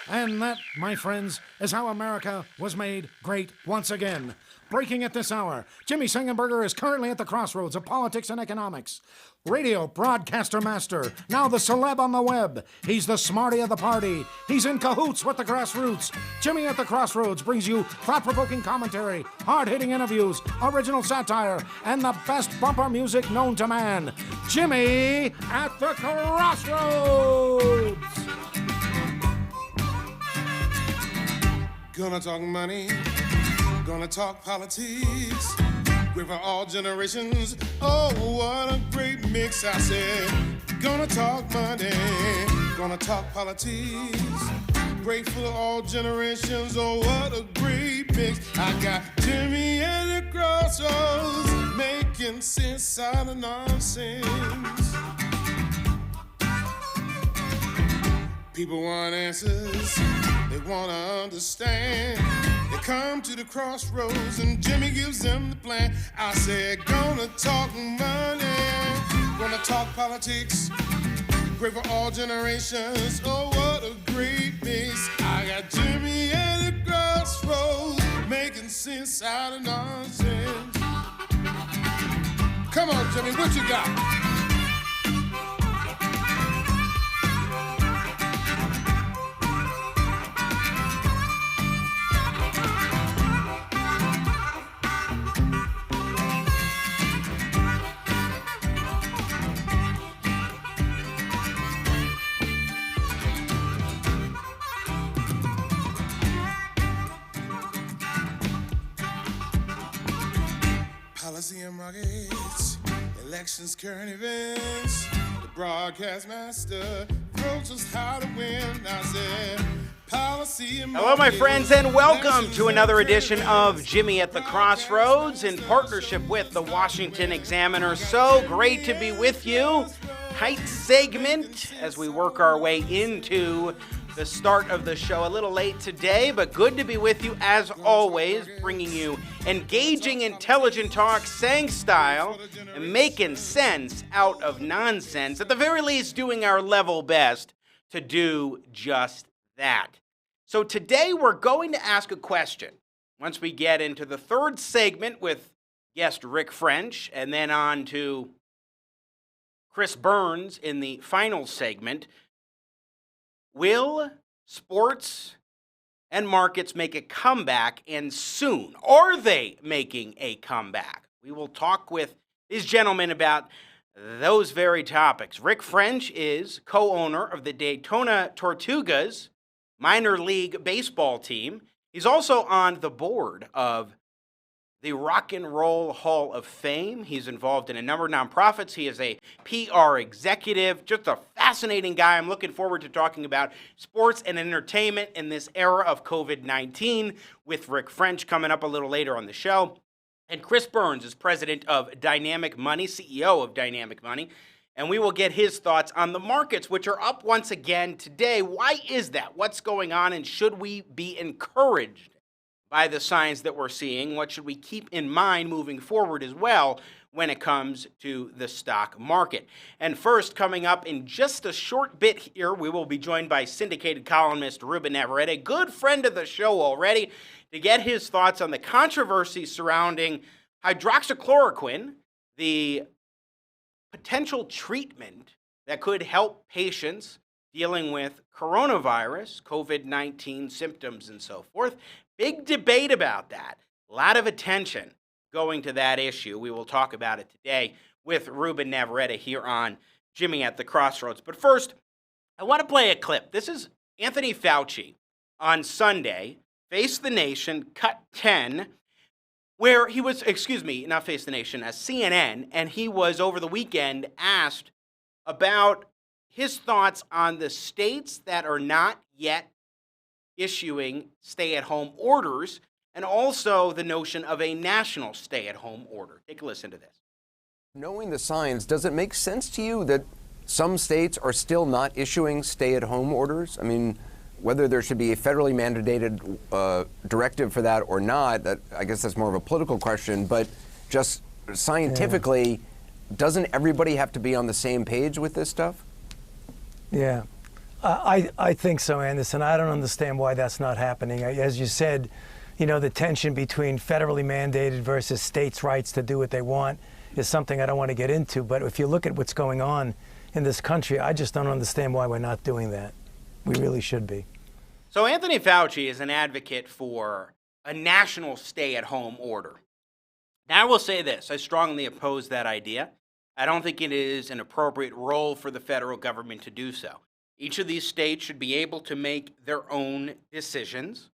And that, my friends, is how America was made great once again. Breaking at this hour, Jimmy Sengenberger is currently at the crossroads of politics and economics. Radio broadcaster master, now the celeb on the web. He's the smarty of the party. He's in cahoots with the grassroots. Jimmy at the Crossroads brings you thought-provoking commentary, hard-hitting interviews, original satire, and the best bumper music known to man. Jimmy at the Crossroads! Gonna talk money, gonna talk politics. Great for all generations. Oh, what a great mix, I said. Gonna talk money, gonna talk politics. Great for all generations. Oh, what a great mix. I got Jimmy at the Crossroads, making sense out of nonsense. People want answers, they want to understand. They come to the crossroads and Jimmy gives them the plan. I said, gonna talk money, gonna talk politics. Great for all generations. Oh, what a great mix. I got Jimmy at the Crossroads, making sense out of nonsense. Come on, Jimmy, what you got? Policy and markets, elections, current events. The broadcast master tells us how to win. I said, policy and markets. Hello, my friends, and welcome to another edition of Jimmy at the Crossroads in partnership with the Washington Examiner. So great to be with you. Tight segment as we work our way into the start of the show. A little late today, but good to be with you as always, bringing you engaging, intelligent talk, sang style, and making sense out of nonsense. At the very least, doing our level best to do just that. So today we're going to ask a question. Once we get into the third segment with guest Rick French, and then on to Chris Burns in the final segment, will sports and markets make a comeback, and soon? Are they making a comeback? We will talk with these gentlemen about those very topics. Rick French is co-owner of the Daytona Tortugas minor league baseball team. He's also on the board of the Rock and Roll Hall of Fame. He's involved in a number of nonprofits. He is a PR executive, just a fascinating guy. I'm looking forward to talking about sports and entertainment in this era of COVID-19 with Rick French coming up a little later on the show. And Chris Burns is president of Dynamic Money, CEO of Dynamic Money. And we will get his thoughts on the markets, which are up once again today. Why is that? What's going on? And should we be encouraged by the signs that we're seeing? What should we keep in mind moving forward as well when it comes to the stock market? And first, coming up in just a short bit here, we will be joined by syndicated columnist Ruben Navarrette, a good friend of the show already, to get his thoughts on the controversy surrounding hydroxychloroquine, the potential treatment that could help patients dealing with coronavirus, COVID-19 symptoms, and so forth. Big debate about that. A lot of attention going to that issue. We will talk about it today with Ruben Navarrette here on Jimmy at the Crossroads. But first, I want to play a clip. This is Anthony Fauci on Sunday, Face the Nation, Cut 10, where he was, not Face the Nation, CNN, and he was over the weekend asked about his thoughts on the states that are not yet issuing stay-at-home orders, and also the notion of a national stay-at-home order. Take a listen to this. Knowing the signs, does it make sense to you that some states are still not issuing stay-at-home orders? I mean, whether there should be a federally mandated directive for that or not, that I guess that's more of a political question, but just scientifically, doesn't everybody have to be on the same page with this stuff? Yeah. I think so, Anderson. I don't understand why that's not happening. As you said, the tension between federally mandated versus states' rights to do what they want is something I don't want to get into. But if you look at what's going on in this country, I just don't understand why we're not doing that. We really should be. So Anthony Fauci is an advocate for a national stay-at-home order. Now, I will say this. I strongly oppose that idea. I don't think it is an appropriate role for the federal government to do so. Each of these states should be able to make their own decisions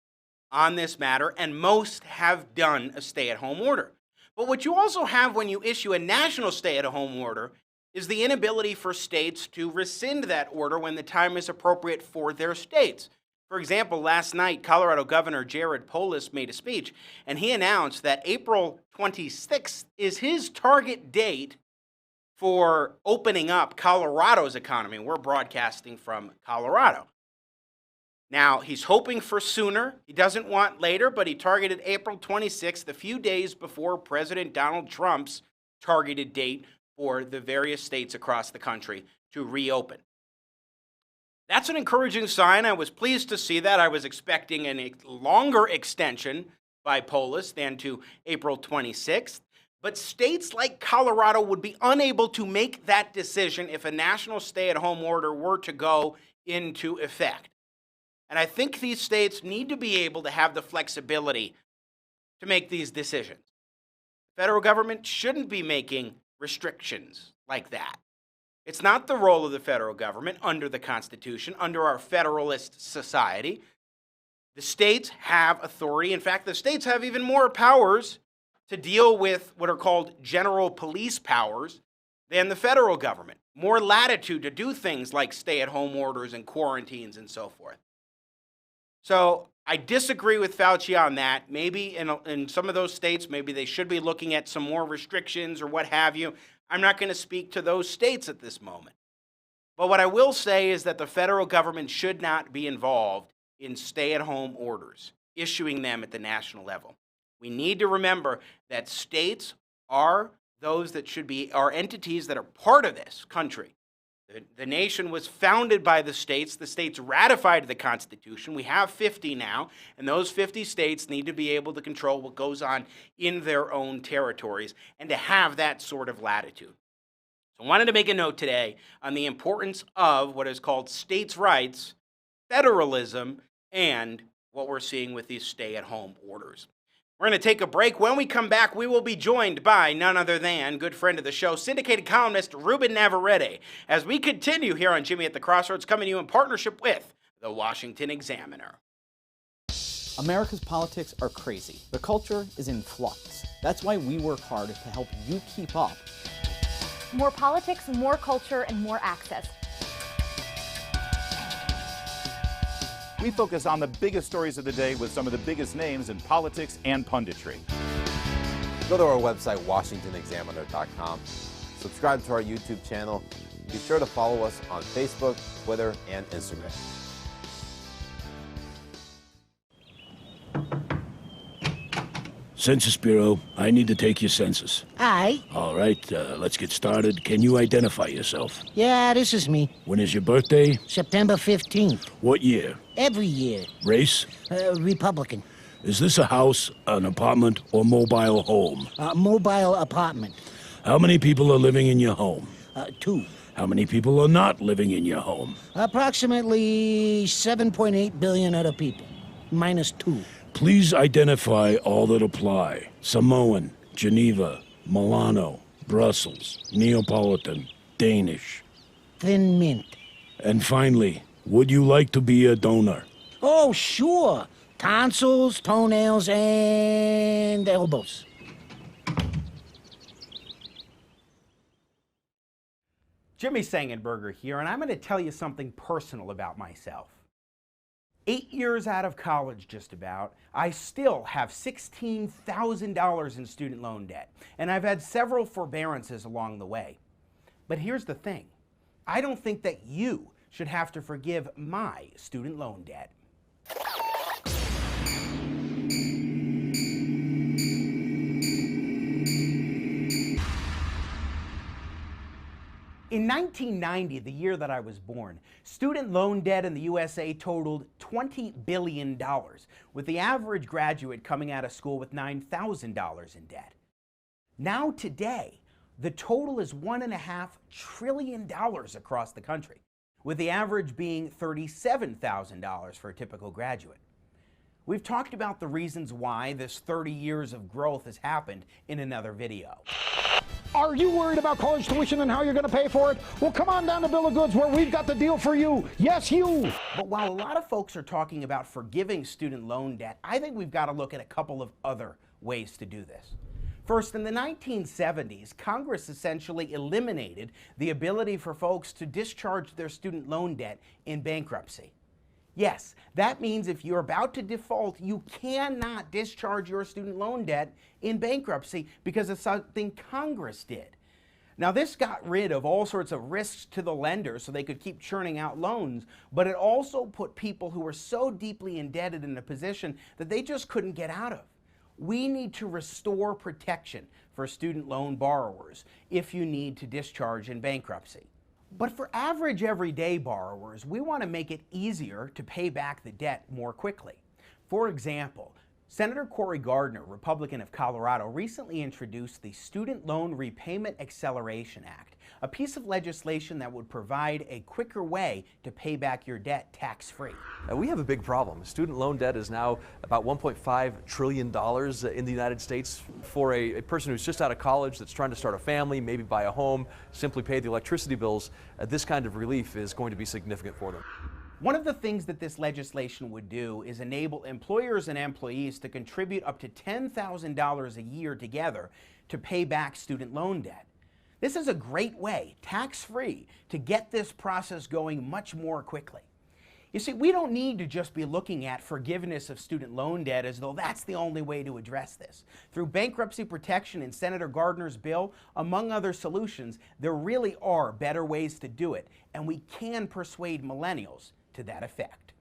on this matter, and most have done a stay-at-home order. But what you also have when you issue a national stay-at-home order is the inability for states to rescind that order when the time is appropriate for their states. For example, last night, Colorado Governor Jared Polis made a speech, and he announced that April 26th is his target date for opening up Colorado's economy. We're broadcasting from Colorado. Now, he's hoping for sooner. He doesn't want later, but he targeted April 26th, a few days before President Donald Trump's targeted date for the various states across the country to reopen. That's an encouraging sign. I was pleased to see that. I was expecting a longer extension by Polis than to April 26th. But states like Colorado would be unable to make that decision if a national stay-at-home order were to go into effect. And I think these states need to be able to have the flexibility to make these decisions. The federal government shouldn't be making restrictions like that. It's not the role of the federal government under the Constitution, under our federalist society. The states have authority. In fact, the states have even more powers to deal with what are called general police powers than the federal government. More latitude to do things like stay-at-home orders and quarantines and so forth. So I disagree with Fauci on that. Maybe in some of those states, maybe they should be looking at some more restrictions or what have you. I'm not going to speak to those states at this moment. But what I will say is that the federal government should not be involved in stay-at-home orders, issuing them at the national level. We need to remember that states are those that are entities that are part of this country. The nation was founded by the states. The states ratified the Constitution. We have 50 now, and those 50 states need to be able to control what goes on in their own territories and to have that sort of latitude. So I wanted to make a note today on the importance of what is called states' rights, federalism, and what we're seeing with these stay-at-home orders. We're going to take a break. When we come back, we will be joined by none other than good friend of the show, syndicated columnist Ruben Navarrette, as we continue here on Jimmy at the Crossroads, coming to you in partnership with the Washington Examiner. America's politics are crazy. The culture is in flux. That's why we work hard to help you keep up. More politics, more culture, and more access. We focus on the biggest stories of the day with some of the biggest names in politics and punditry. Go to our website, WashingtonExaminer.com. Subscribe to our YouTube channel. Be sure to follow us on Facebook, Twitter, and Instagram. Census Bureau, I need to take your census. Aye. All right, let's get started. Can you identify yourself? Yeah, this is me. When is your birthday? September 15th. What year? Every year. Race? Republican. Is this a house, an apartment, or mobile home? Mobile apartment. How many people are living in your home? 2. How many people are not living in your home? Approximately 7.8 billion other people. Minus 2. Please identify all that apply. Samoan, Geneva, Milano, Brussels, Neapolitan, Danish. Thin mint. And finally, would you like to be a donor? Oh, sure. Tonsils, toenails, and elbows. Jimmy Sengenberger here, and I'm going to tell you something personal about myself. 8 years out of college, just about, I still have $16,000 in student loan debt, and I've had several forbearances along the way. But here's the thing. I don't think that you should have to forgive my student loan debt. In 1990, the year that I was born, student loan debt in the USA totaled $20 billion, with the average graduate coming out of school with $9,000 in debt. Now today, the total is $1.5 trillion across the country, with the average being $37,000 for a typical graduate. We've talked about the reasons why this 30 years of growth has happened in another video. Are you worried about college tuition and how you're going to pay for it? Well, come on down to Bill of Goods where we've got the deal for you. Yes, you. But while a lot of folks are talking about forgiving student loan debt, I think we've got to look at a couple of other ways to do this. First, in the 1970s, Congress essentially eliminated the ability for folks to discharge their student loan debt in bankruptcy. Yes, that means if you're about to default, you cannot discharge your student loan debt in bankruptcy because of something Congress did. Now, this got rid of all sorts of risks to the lenders so they could keep churning out loans, but it also put people who were so deeply indebted in a position that they just couldn't get out of. We need to restore protection for student loan borrowers if you need to discharge in bankruptcy. But for average everyday borrowers, we want to make it easier to pay back the debt more quickly. For example, Senator Cory Gardner, Republican of Colorado, recently introduced the Student Loan Repayment Acceleration Act, a piece of legislation that would provide a quicker way to pay back your debt tax-free. We have a big problem. Student loan debt is now about $1.5 trillion in the United States. For a person who's just out of college that's trying to start a family, maybe buy a home, simply pay the electricity bills, this kind of relief is going to be significant for them. One of the things that this legislation would do is enable employers and employees to contribute up to $10,000 a year together to pay back student loan debt. This is a great way, tax-free, to get this process going much more quickly. You see, we don't need to just be looking at forgiveness of student loan debt as though that's the only way to address this. Through bankruptcy protection in Senator Gardner's bill, among other solutions, there really are better ways to do it, and we can persuade millennials to that effect.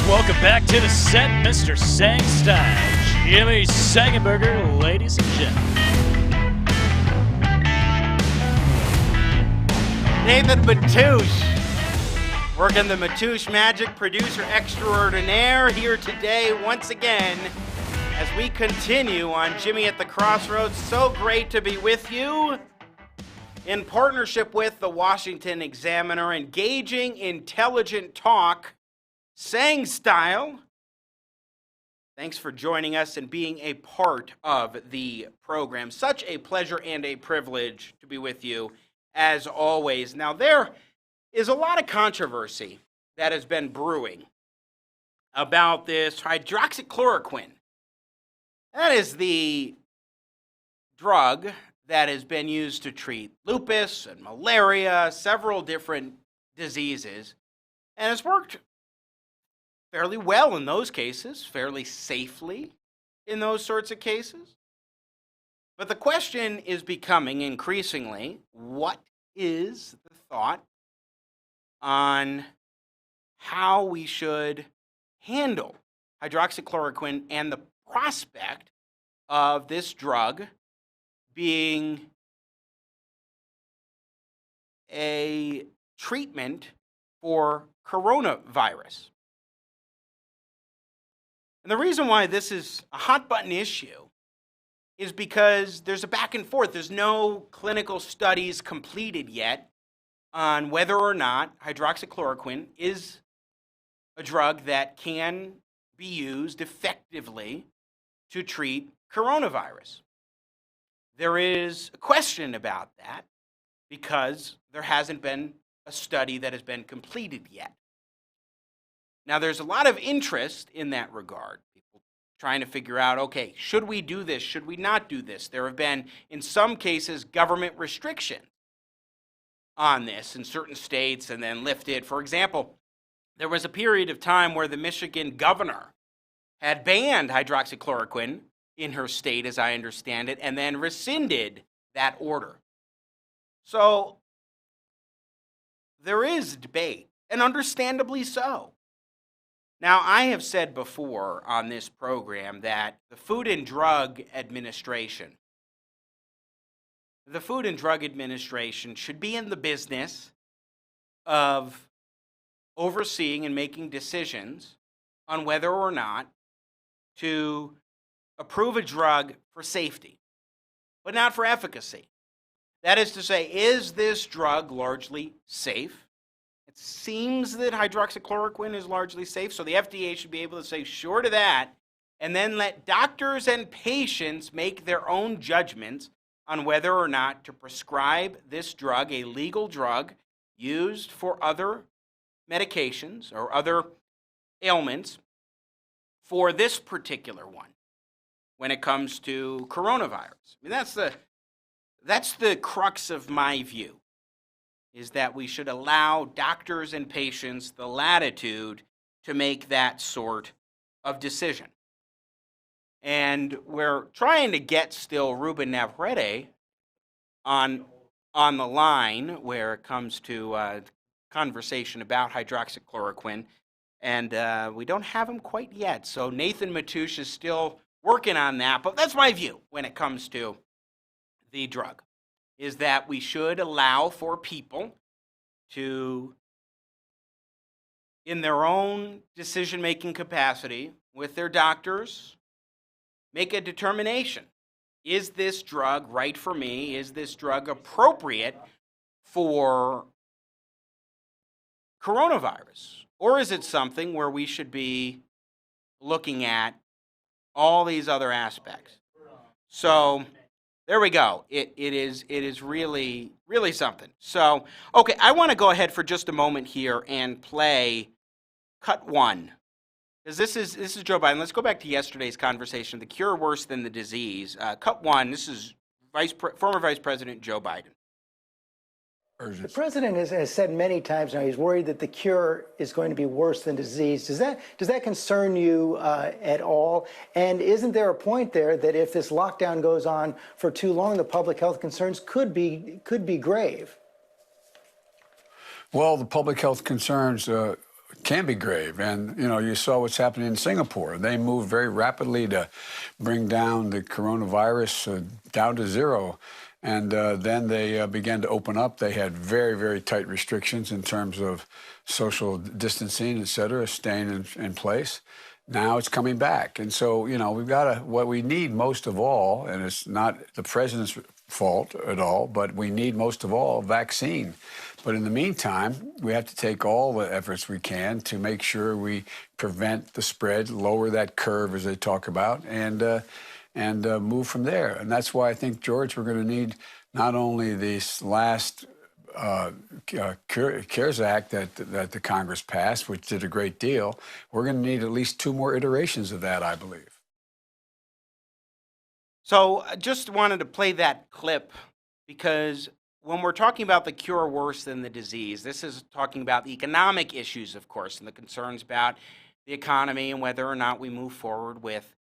Welcome back to the set, Mr. Sang Style, Jimmy Sengenberger, ladies and gentlemen. Nathan Matouche, working the Matouche Magic, producer extraordinaire, here today once again as we continue on Jimmy at the Crossroads. So great to be with you in partnership with the Washington Examiner, engaging intelligent talk, Sang style. Thanks for joining us and being a part of the program. Such a pleasure and a privilege to be with you, as always. Now, there is a lot of controversy that has been brewing about this hydroxychloroquine. That is the drug that has been used to treat lupus and malaria, several different diseases, and it's worked fairly well in those cases, fairly safely in those sorts of cases. But the question is becoming increasingly, what is the thought on how we should handle hydroxychloroquine and the prospect of this drug being a treatment for coronavirus? And the reason why this is a hot button issue is because there's a back and forth. There's no clinical studies completed yet on whether or not hydroxychloroquine is a drug that can be used effectively to treat coronavirus. There is a question about that because there hasn't been a study that has been completed yet. Now, there's a lot of interest in that regard. People trying to figure out, okay, should we do this? Should we not do this? There have been, in some cases, government restrictions on this in certain states and then lifted. For example, there was a period of time where the Michigan governor had banned hydroxychloroquine in her state, as I understand it, and then rescinded that order. So there is debate, and understandably so. Now, I have said before on this program that the Food and Drug Administration should be in the business of overseeing and making decisions on whether or not to approve a drug for safety, but not for efficacy. That is to say, is this drug largely safe? It seems that hydroxychloroquine is largely safe, so the FDA should be able to say sure to that, and then let doctors and patients make their own judgments on whether or not to prescribe this drug, a legal drug used for other medications or other ailments, for this particular one when it comes to coronavirus. I mean, that's the crux of my view, is that we should allow doctors and patients the latitude to make that sort of decision. And we're trying to get still Ruben Navarrette on the line where it comes to conversation about hydroxychloroquine, and we don't have him quite yet. So Nathan Matoush is still working on that, but that's my view when it comes to the drug, is that we should allow for people to, in their own decision-making capacity with their doctors, make a determination. Is this drug right for me? Is this drug appropriate for coronavirus? Or is it something where we should be looking at all these other aspects? So there we go. It is really, really something. So, okay, I want to go ahead for just a moment here and play cut one. Because this is Joe Biden. Let's go back to yesterday's conversation, the cure worse than the disease. Cut one, this is former Vice President Joe Biden. The president has said many times now he's worried that the cure is going to be worse than disease. Does that concern you at all? And isn't there a point there that if this lockdown goes on for too long, the public health concerns could be grave? Well, the public health concerns can be grave, and you saw what's happening in Singapore. They moved very rapidly to bring down the coronavirus down to zero. And then they began to open up. They had very, very tight restrictions in terms of social distancing, et cetera, staying in place. Now it's coming back. And so, we've got what we need most of all, and it's not the president's fault at all, but we need most of all vaccine. But in the meantime, we have to take all the efforts we can to make sure we prevent the spread, lower that curve, as they talk about, and move from there. And that's why I think, George, we're going to need not only this last CARES Act that the Congress passed, which did a great deal, we're going to need at least 2 more iterations of that, I believe. So I just wanted to play that clip because when we're talking about the cure worse than the disease, this is talking about the economic issues, of course, and the concerns about the economy and whether or not we move forward with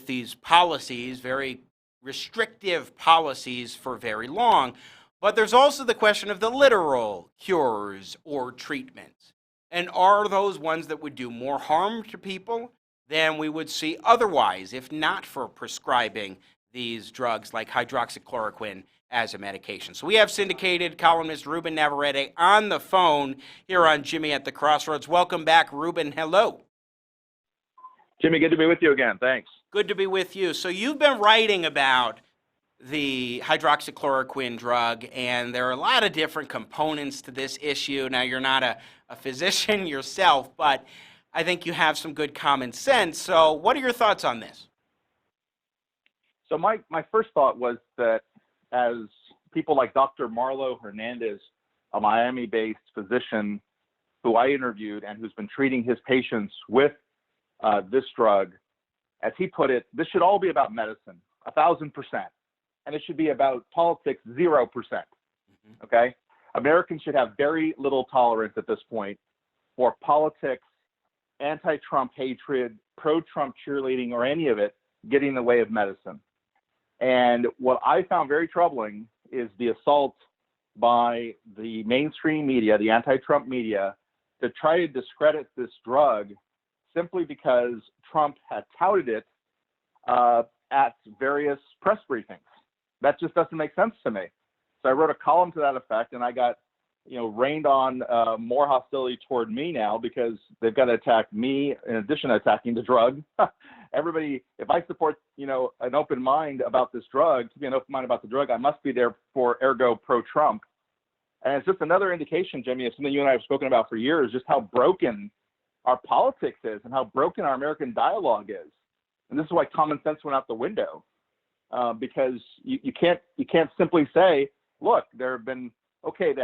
these policies, very restrictive policies for very long. But there's also the question of the literal cures or treatments. And are those ones that would do more harm to people than we would see otherwise, if not for prescribing these drugs like hydroxychloroquine as a medication? So we have syndicated columnist Ruben Navarrette on the phone here on Jimmy at the Crossroads. Welcome back, Ruben. Hello. Jimmy, good to be with you again. Thanks. Good to be with you. So you've been writing about the hydroxychloroquine drug, and there are a lot of different components to this issue. Now, you're not a physician yourself, but I think you have some good common sense. So what are your thoughts on this? So my first thought was that as people like Dr. Marlo Hernandez, a Miami-based physician who I interviewed and who's been treating his patients with this drug, as he put it, this should all be about medicine, 1,000%. And it should be about politics, 0%. Okay? Americans should have very little tolerance at this point for politics, anti-Trump hatred, pro-Trump cheerleading, or any of it getting in the way of medicine. And what I found very troubling is the assault by the mainstream media, the anti-Trump media, to try to discredit this drug simply because Trump had touted it at various press briefings. That just doesn't make sense to me. So I wrote a column to that effect, and I got, rained on more hostility toward me now because they've got to attack me in addition to attacking the drug. Everybody, if I support, an open mind about this drug, to be an open mind about the drug, I must be there for ergo pro-Trump. And it's just another indication, Jimmy, of something you and I have spoken about for years, just how broken our politics is and how broken our American dialogue is. And this is why common sense went out the window, because you can't simply say, look, there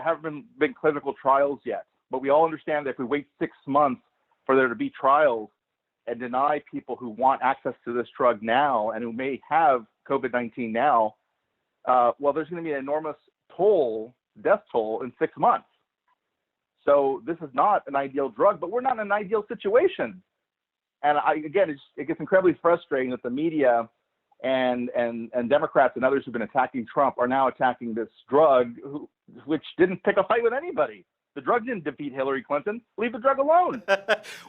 haven't been clinical trials yet, but we all understand that if we wait 6 months for there to be trials and deny people who want access to this drug now and who may have COVID-19 now, there's going to be an enormous death toll in 6 months. So this is not an ideal drug, but we're not in an ideal situation. And it gets incredibly frustrating that the media and Democrats and others who've been attacking Trump are now attacking this drug, which didn't pick a fight with anybody. The drug didn't defeat Hillary Clinton. Leave the drug alone.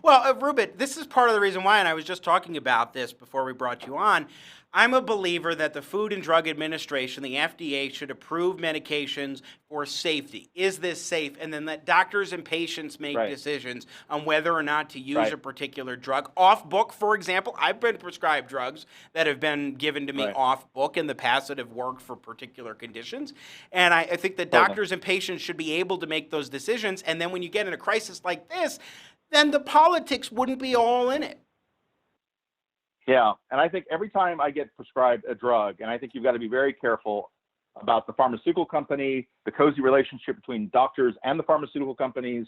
Well, Ruben, this is part of the reason why, and I was just talking about this before we brought you on. I'm a believer that the Food and Drug Administration, the FDA, should approve medications for safety. Is this safe? And then let doctors and patients make decisions on whether or not to use a particular drug. Off book, for example, I've been prescribed drugs that have been given to me off book in the past that have worked for particular conditions. And I think that doctors and patients should be able to make those decisions. And then when you get in a crisis like this, then the politics wouldn't be all in it. Yeah, and I think every time I get prescribed a drug, and I think you've got to be very careful about the pharmaceutical company, the cozy relationship between doctors and the pharmaceutical companies.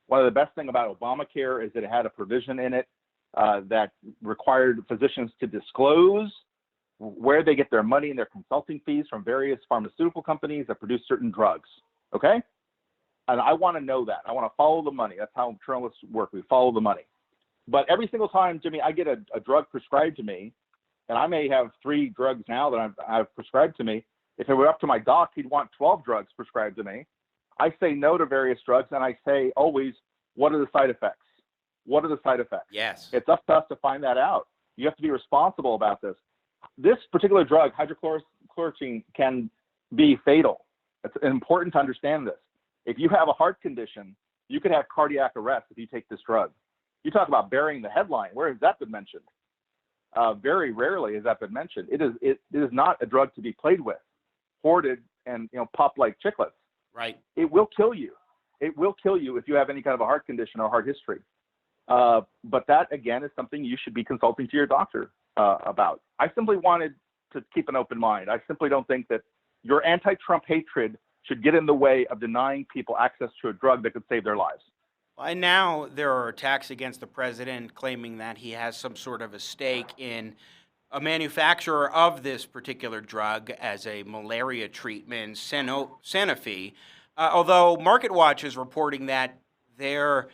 One of the best things about Obamacare is that it had a provision in it that required physicians to disclose where they get their money and their consulting fees from various pharmaceutical companies that produce certain drugs, okay? And I want to know that. I want to follow the money. That's how journalists work. We follow the money. But every single time, Jimmy, I get a drug prescribed to me, and I may have 3 drugs now that I've prescribed to me. If it were up to my doc, he'd want 12 drugs prescribed to me. I say no to various drugs, and I say always, what are the side effects? What are the side effects? Yes. It's up to us to find that out. You have to be responsible about this. This particular drug, hydroxychloroquine, can be fatal. It's important to understand this. If you have a heart condition, you could have cardiac arrest if you take this drug. You talk about burying the headline. Where has that been mentioned? Very rarely has that been mentioned. It is not a drug to be played with, hoarded, and popped like chiclets. Right. It will kill you. It will kill you if you have any kind of a heart condition or heart history. But that, again, is something you should be consulting to your doctor about. I simply wanted to keep an open mind. I simply don't think that your anti-Trump hatred should get in the way of denying people access to a drug that could save their lives. And now there are attacks against the president claiming that he has some sort of a stake in a manufacturer of this particular drug as a malaria treatment, Sanofi. Although MarketWatch is reporting that their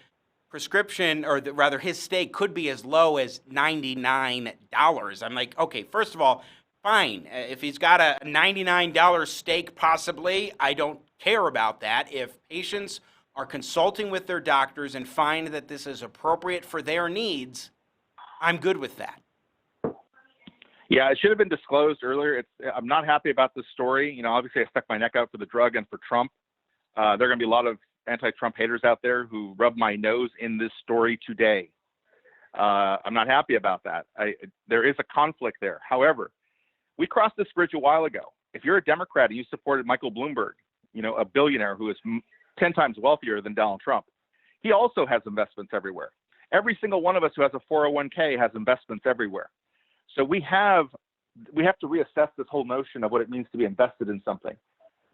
prescription, or rather his stake, could be as low as $99. I'm like, okay, first of all, fine. If he's got a $99 stake, possibly, I don't care about that. If patients are consulting with their doctors and find that this is appropriate for their needs, I'm good with that. Yeah, it should have been disclosed earlier. I'm not happy about this story. Obviously I stuck my neck out for the drug and for Trump. There are going to be a lot of anti-Trump haters out there who rub my nose in this story today. I'm not happy about that. There is a conflict there. However, we crossed this bridge a while ago. If you're a Democrat and you supported Michael Bloomberg, a billionaire who is 10 times wealthier than Donald Trump, he also has investments everywhere. Every single one of us who has a 401k has investments everywhere. So we have to reassess this whole notion of what it means to be invested in something.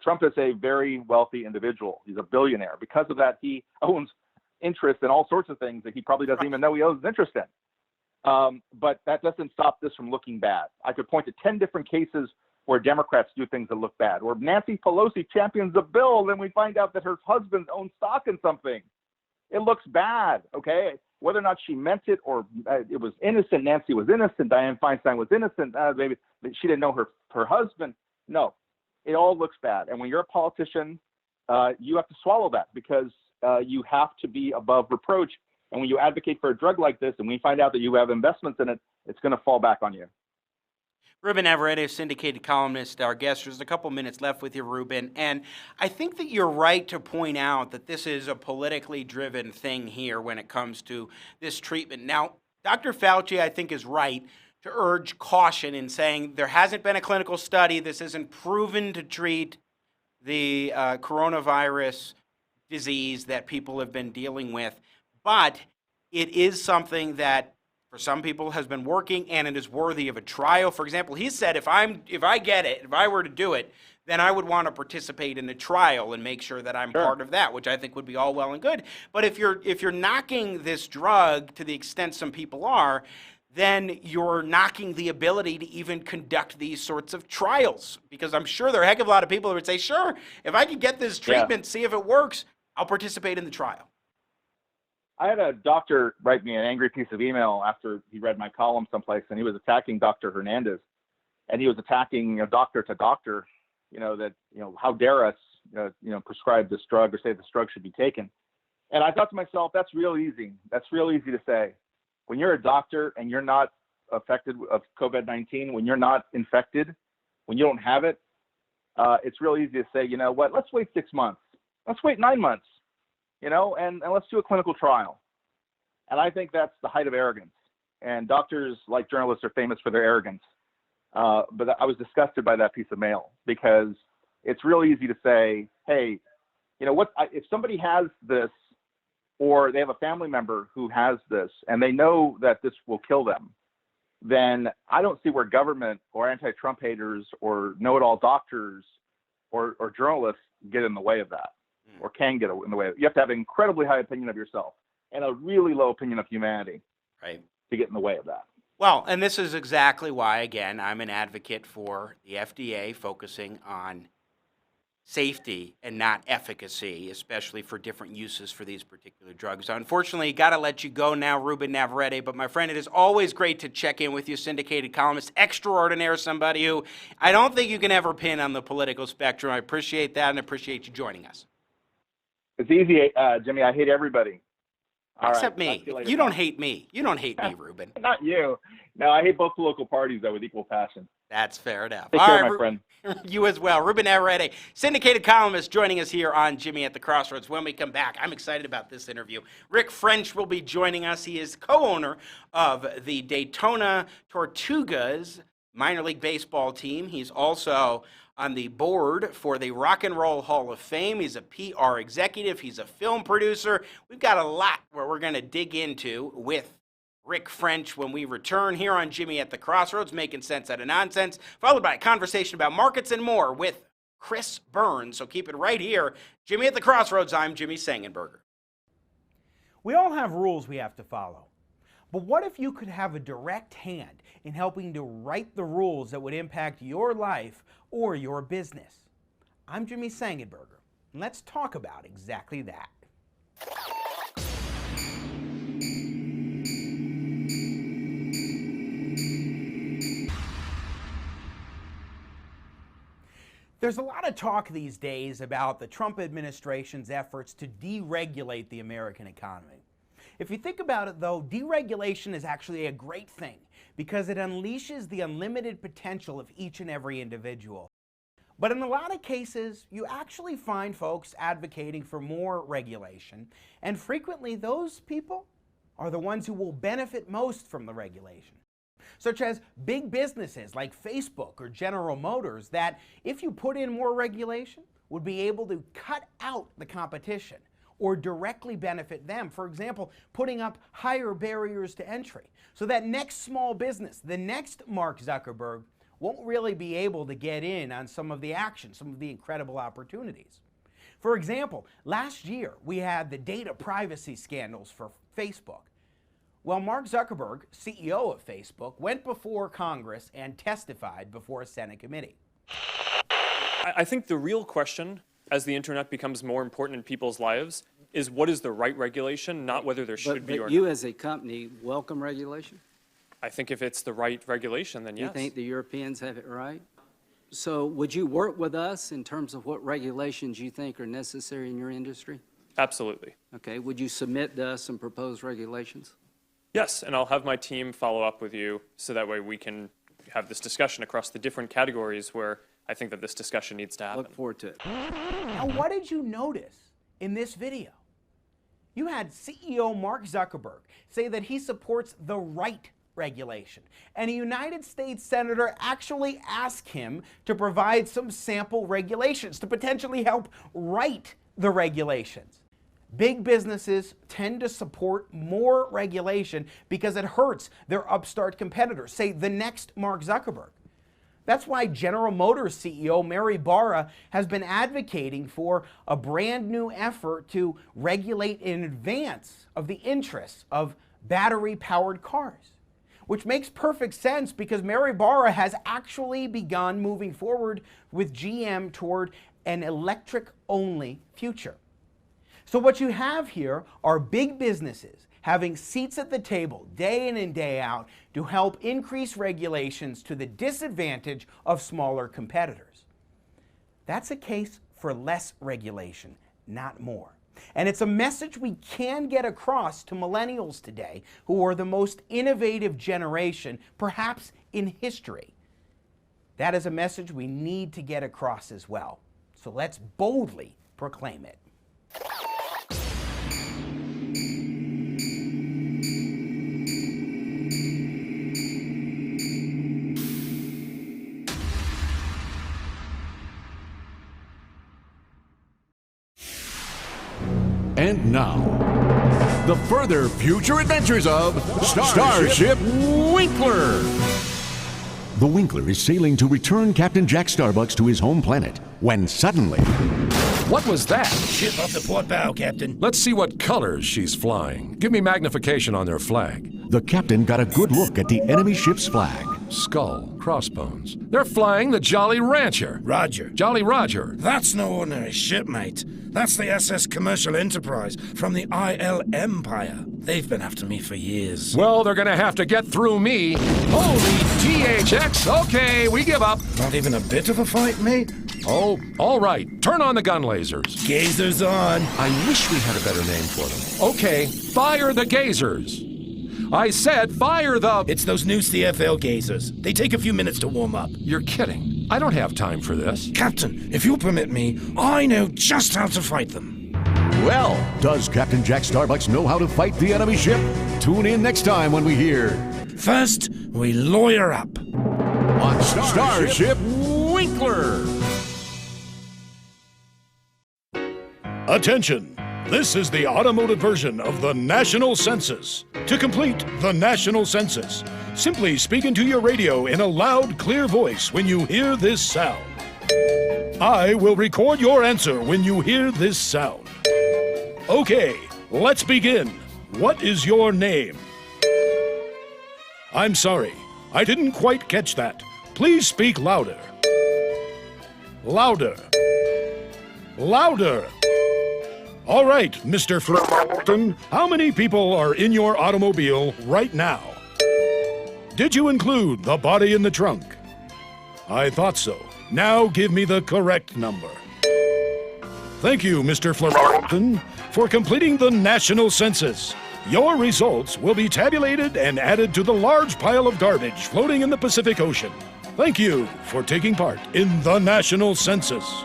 Trump is a very wealthy individual. He's a billionaire. Because of that, he owns interest in all sorts of things that he probably doesn't even know he owns interest in. But that doesn't stop this from looking bad. I could point to 10 different cases where Democrats do things that look bad, or Nancy Pelosi champions a bill, then we find out that her husband owns stock in something. It looks bad, okay? Whether or not she meant it or it was innocent, Nancy was innocent, Dianne Feinstein was innocent, maybe she didn't know her husband. No, it all looks bad. And when you're a politician, you have to swallow that because you have to be above reproach. And when you advocate for a drug like this and we find out that you have investments in it, it's going to fall back on you. Ruben Navarrette, syndicated columnist, our guest. There's a couple minutes left with you, Ruben. And I think that you're right to point out that this is a politically driven thing here when it comes to this treatment. Now, Dr. Fauci, I think, is right to urge caution in saying there hasn't been a clinical study. This isn't proven to treat the coronavirus disease that people have been dealing with. But it is something that for some people has been working, and it is worthy of a trial. For example, he said, if I were to do it, then I would want to participate in a trial and make sure that I'm part of that, which I think would be all well and good. But if you're knocking this drug to the extent some people are, then you're knocking the ability to even conduct these sorts of trials. Because I'm sure there are a heck of a lot of people who would say, sure, if I could get this treatment, see if it works, I'll participate in the trial. I had a doctor write me an angry piece of email after he read my column someplace, and he was attacking Dr. Hernandez, and he was attacking doctor to doctor, that, how dare us, prescribe this drug or say this drug should be taken. And I thought to myself, that's real easy. That's real easy to say. When you're a doctor and you're not affected of COVID-19, when you're not infected, when you don't have it, it's real easy to say, you know what, let's wait 6 months. Let's wait 9 months. And let's do a clinical trial. And I think that's the height of arrogance. And doctors, like journalists, are famous for their arrogance. But I was disgusted by that piece of mail because it's real easy to say, hey, if somebody has this or they have a family member who has this and they know that this will kill them, then I don't see where government or anti-Trump haters or know-it-all doctors or journalists get in the way of that. Or can get in the way. You have to have an incredibly high opinion of yourself and a really low opinion of humanity, right, to get in the way of that. Well, and this is exactly why, again, I'm an advocate for the FDA focusing on safety and not efficacy, especially for different uses for these particular drugs. Unfortunately, got to let you go now, Ruben Navarrette, but my friend, it is always great to check in with you, syndicated columnist extraordinaire, somebody who I don't think you can ever pin on the political spectrum. I appreciate that and appreciate you joining us. It's easy, Jimmy. I hate everybody. Except me. You don't hate me. You don't hate me, Ruben. Not you. No, I hate both political parties, though, with equal passion. That's fair enough. Take care, my friend. You as well. Ruben Navarrette, syndicated columnist, joining us here on Jimmy at the Crossroads. When we come back, I'm excited about this interview. Rick French will be joining us. He is co-owner of the Daytona Tortugas minor league baseball team. He's also on the board for the Rock and Roll Hall of Fame. He's a PR executive. He's a film producer. We've got a lot where we're going to dig into with Rick French when we return here on Jimmy at the Crossroads, making sense out of nonsense, followed by a conversation about markets and more with Chris Burns. So keep it right here. Jimmy at the Crossroads. I'm Jimmy Sengenberger. We all have rules we have to follow. But what if you could have a direct hand in helping to write the rules that would impact your life or your business? I'm Jimmy Sengenberger, and let's talk about exactly that. There's a lot of talk these days about the Trump administration's efforts to deregulate the American economy. If you think about it, though, deregulation is actually a great thing because it unleashes the unlimited potential of each and every individual. But in a lot of cases, you actually find folks advocating for more regulation, and frequently those people are the ones who will benefit most from the regulation. Such as big businesses like Facebook or General Motors that, if you put in more regulation, would be able to cut out the competition or directly benefit them. For example, putting up higher barriers to entry so that next small business, the next Mark Zuckerberg, won't really be able to get in on some of the action, some of the incredible opportunities. For example, last year we had the data privacy scandals for Facebook. Well, Mark Zuckerberg, CEO of Facebook, went before Congress and testified before a Senate committee. I think the real question, as the internet becomes more important in people's lives, is what is the right regulation, not whether there should be or But you as a company welcome regulation? I think if it's the right regulation, then yes. You think the Europeans have it right? So would you work with us in terms of what regulations you think are necessary in your industry? Absolutely. Okay, would you submit to us some proposed regulations? Yes, and I'll have my team follow up with you so that way we can have this discussion across the different categories where I think that this discussion needs to happen. Look forward to it. Now, what did you notice in this video? You had CEO Mark Zuckerberg say that he supports the right regulation, and a United States senator actually asked him to provide some sample regulations to potentially help write the regulations. Big businesses tend to support more regulation because it hurts their upstart competitors, say the next Mark Zuckerberg. That's why General Motors CEO Mary Barra has been advocating for a brand new effort to regulate in advance of the interests of battery-powered cars, which makes perfect sense because Mary Barra has actually begun moving forward with GM toward an electric-only future. So what you have here are big businesses having seats at the table day in and day out to help increase regulations to the disadvantage of smaller competitors. That's a case for less regulation, not more. And it's a message we can get across to millennials today, who are the most innovative generation, perhaps in history. That is a message we need to get across as well. So let's boldly proclaim it. And now, the further future adventures of Starship Winkler. The Winkler is sailing to return Captain Jack Starbucks to his home planet when suddenly... What was that? Ship off the port bow, Captain. Let's see what colors she's flying. Give me magnification on their flag. The captain got a good look at the enemy ship's flag. Skull, crossbones. They're flying the Jolly Rancher. Roger. Jolly Roger. That's no ordinary ship, mate. That's the SS Commercial Enterprise from the IL Empire. They've been after me for years. Well, they're gonna have to get through me. Holy THX. Okay, we give up. Not even a bit of a fight, mate? Oh, all right. Turn on the gun lasers. Gazers on. I wish we had a better name for them. Okay, fire the gazers. I said fire the... It's those new CFL gazers. They take a few minutes to warm up. You're kidding. I don't have time for this. Captain, if you'll permit me, I know just how to fight them. Well, does Captain Jack Starbucks know how to fight the enemy ship? Tune in next time when we hear... First, we lawyer up. On Starship Winkler. Attention! This is the automotive version of the National Census. To complete the National Census, simply speak into your radio in a loud, clear voice when you hear this sound. I will record your answer when you hear this sound. Okay, let's begin. What is your name? I'm sorry, I didn't quite catch that. Please speak louder. Louder. Louder. All right, Mr. Flirton, how many people are in your automobile right now? Did you include the body in the trunk? I thought so. Now give me the correct number. Thank you, Mr. Flirton, for completing the National Census. Your results will be tabulated and added to the large pile of garbage floating in the Pacific Ocean. Thank you for taking part in the National Census.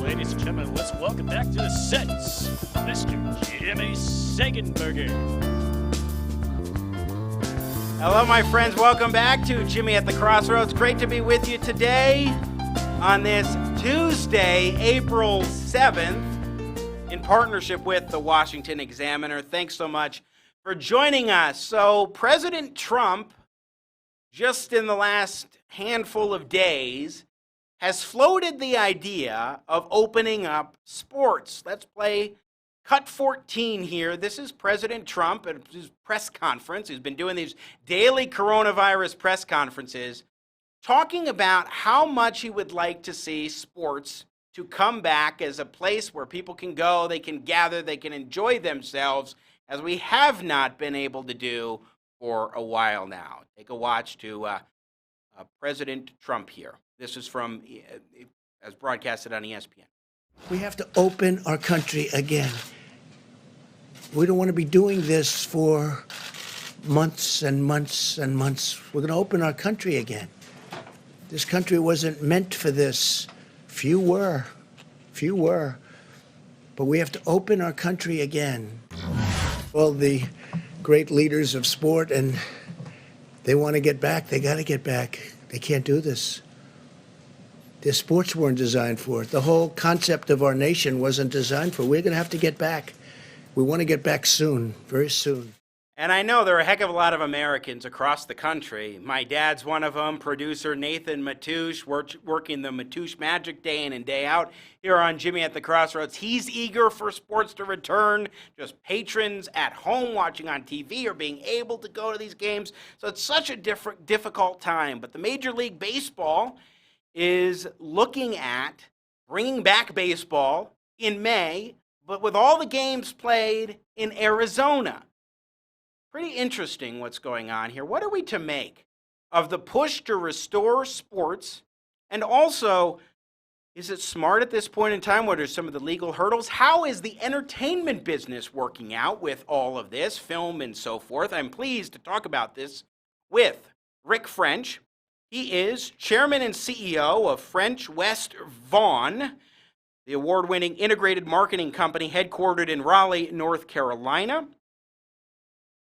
Ladies and gentlemen, let's welcome back to the sets, Mr. Jimmy Sengenberger. Hello, my friends. Welcome back to Jimmy at the Crossroads. Great to be with you today on this Tuesday, April 7th, in partnership with the Washington Examiner. Thanks so much for joining us. So, President Trump, just in the last handful of days, has floated the idea of opening up sports. Let's play cut 14 here. This is President Trump at his press conference. He's been doing these daily coronavirus press conferences, talking about how much he would like to see sports to come back as a place where people can go, they can gather, they can enjoy themselves, as we have not been able to do for a while now. Take a watch to President Trump here. This is from, as broadcasted on ESPN. We have to open our country again. We don't want to be doing this for months and months and months. We're going to open our country again. This country wasn't meant for this. Few were. But we have to open our country again. All the great leaders of sport, and they want to get back. They got to get back. They can't do this. Their sports weren't designed for it. The whole concept of our nation wasn't designed for it. We're going to have to get back. We want to get back soon, very soon. And I know there are a heck of a lot of Americans across the country. My dad's one of them, producer Nathan Matoush, working the Matoush Magic day in and day out here on Jimmy at the Crossroads. He's eager for sports to return. Just patrons at home watching on TV are being able to go to these games. So it's such a difficult time. But the Major League Baseball is looking at bringing back baseball in May, but with all the games played in Arizona. Pretty interesting what's going on here. What are we to make of the push to restore sports? And also, is it smart at this point in time? What are some of the legal hurdles? How is the entertainment business working out with all of this, film and so forth? I'm pleased to talk about this with Rick French. He is chairman and CEO of French West Vaughan, the award-winning integrated marketing company headquartered in Raleigh, North Carolina.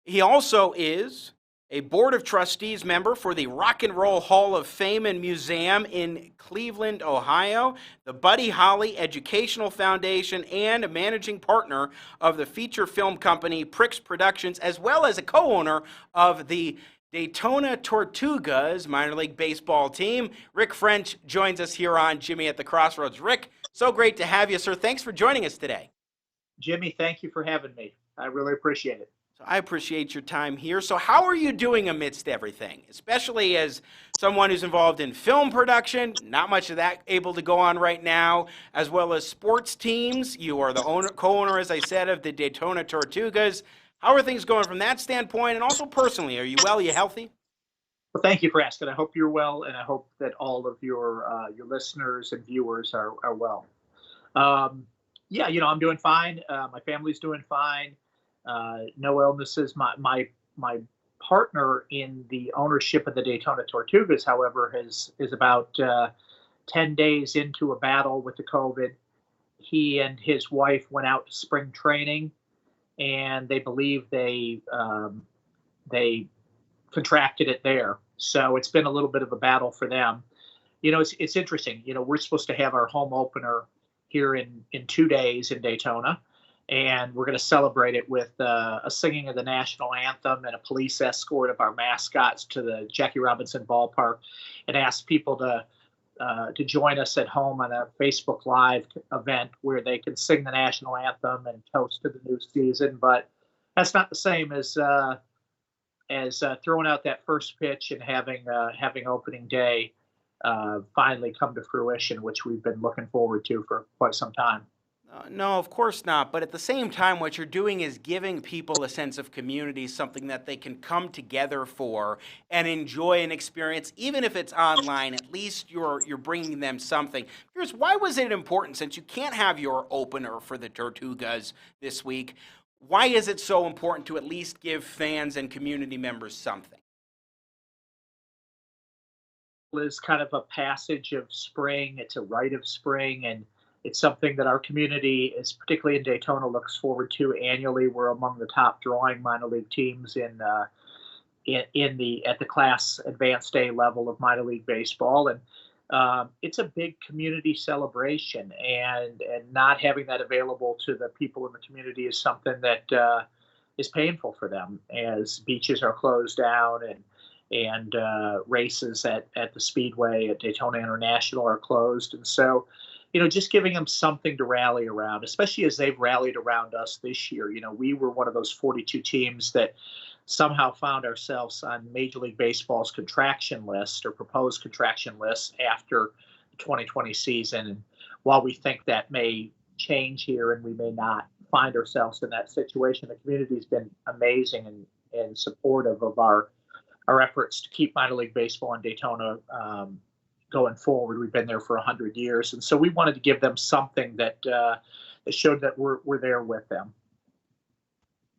He also is a Board of Trustees member for the Rock and Roll Hall of Fame and Museum in Cleveland, Ohio, the Buddy Holly Educational Foundation, and a managing partner of the feature film company Prix Productions, as well as a co-owner of the Daytona Tortugas minor league baseball team. Rick French joins us here on Jimmy at the Crossroads. Rick, so great to have you, sir. Thanks for joining us today. Jimmy, thank you for having me. I really appreciate it. So I appreciate your time here. So how are you doing amidst everything, especially as someone who's involved in film production? Not much of that able to go on right now, as well as sports teams. You are the co-owner, as I said, of the Daytona Tortugas. How are things going from that standpoint? And also personally, are you well? Are you healthy? Well, thank you for asking. I hope you're well, and I hope that all of your listeners and viewers are well. Yeah, I'm doing fine. My family's doing fine. No illnesses. My partner in the ownership of the Daytona Tortugas, however, is about 10 days into a battle with the COVID. He and his wife went out to spring training, and they believe they contracted it there. So it's been a little bit of a battle for them. It's interesting. We're supposed to have our home opener here in 2 days in Daytona. And we're going to celebrate it with a singing of the national anthem and a police escort of our mascots to the Jackie Robinson ballpark, and ask people to join us at home on a Facebook Live event where they can sing the national anthem and toast to the new season. But that's not the same as throwing out that first pitch and having opening day finally come to fruition, which we've been looking forward to for quite some time. No, of course not. But at the same time, what you're doing is giving people a sense of community, something that they can come together for and enjoy an experience, even if it's online. At least you're bringing them something. Here's why was it important, since you can't have your opener for the Tortugas this week? Why is it so important to at least give fans and community members something? Is kind of a passage of spring. It's a rite of spring, and it's something that our community, is particularly in Daytona, looks forward to annually. We're among the top drawing minor league teams at the Class Advanced A level of minor league baseball, and it's a big community celebration. And not having that available to the people in the community is something that is painful for them, as beaches are closed down and races at the Speedway at Daytona International are closed. And so, just giving them something to rally around, especially as they've rallied around us this year. We were one of those 42 teams that somehow found ourselves on Major League Baseball's contraction list or proposed contraction list after the 2020 season. And while we think that may change here and we may not find ourselves in that situation, the community's been amazing and supportive of our efforts to keep minor league baseball in Daytona going forward. We've been there for 100 years, and so we wanted to give them something that showed that we're there with them.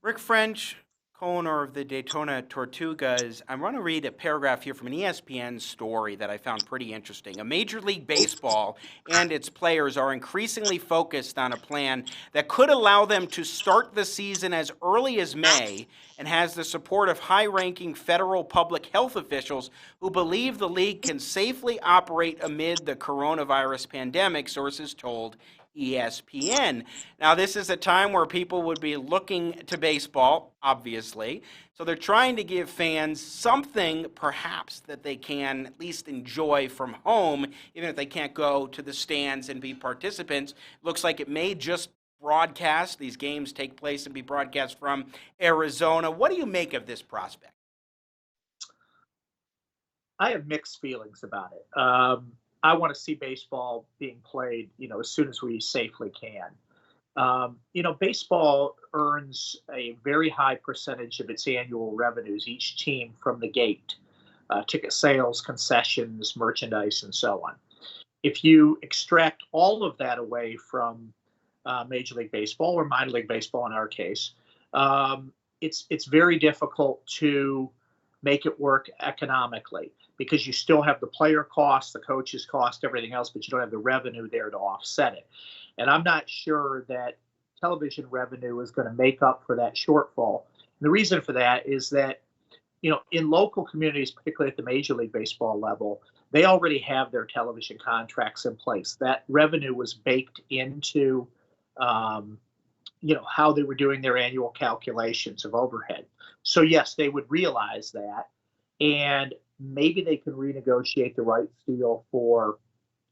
Rick French, co-owner of the Daytona Tortugas, I'm going to read a paragraph here from an ESPN story that I found pretty interesting. A Major League Baseball and its players are increasingly focused on a plan that could allow them to start the season as early as May and has the support of high-ranking federal public health officials who believe the league can safely operate amid the coronavirus pandemic, sources told ESPN. Now, this is a time where people would be looking to baseball, obviously. So they're trying to give fans something, perhaps, that they can at least enjoy from home, even if they can't go to the stands and be participants. Looks like it may just broadcast. These games take place and be broadcast from Arizona. What do you make of this prospect? I have mixed feelings about it. I want to see baseball being played, as soon as we safely can. Baseball earns a very high percentage of its annual revenues, each team from the gate, ticket sales, concessions, merchandise, and so on. If you extract all of that away from Major League Baseball or minor league baseball in our case, it's very difficult to make it work economically, because you still have the player cost, the coaches cost, everything else, but you don't have the revenue there to offset it. And I'm not sure that television revenue is going to make up for that shortfall. And the reason for that is that, in local communities, particularly at the Major League Baseball level, they already have their television contracts in place. That revenue was baked into, how they were doing their annual calculations of overhead. So yes, they would realize that, and maybe they can renegotiate the rights deal for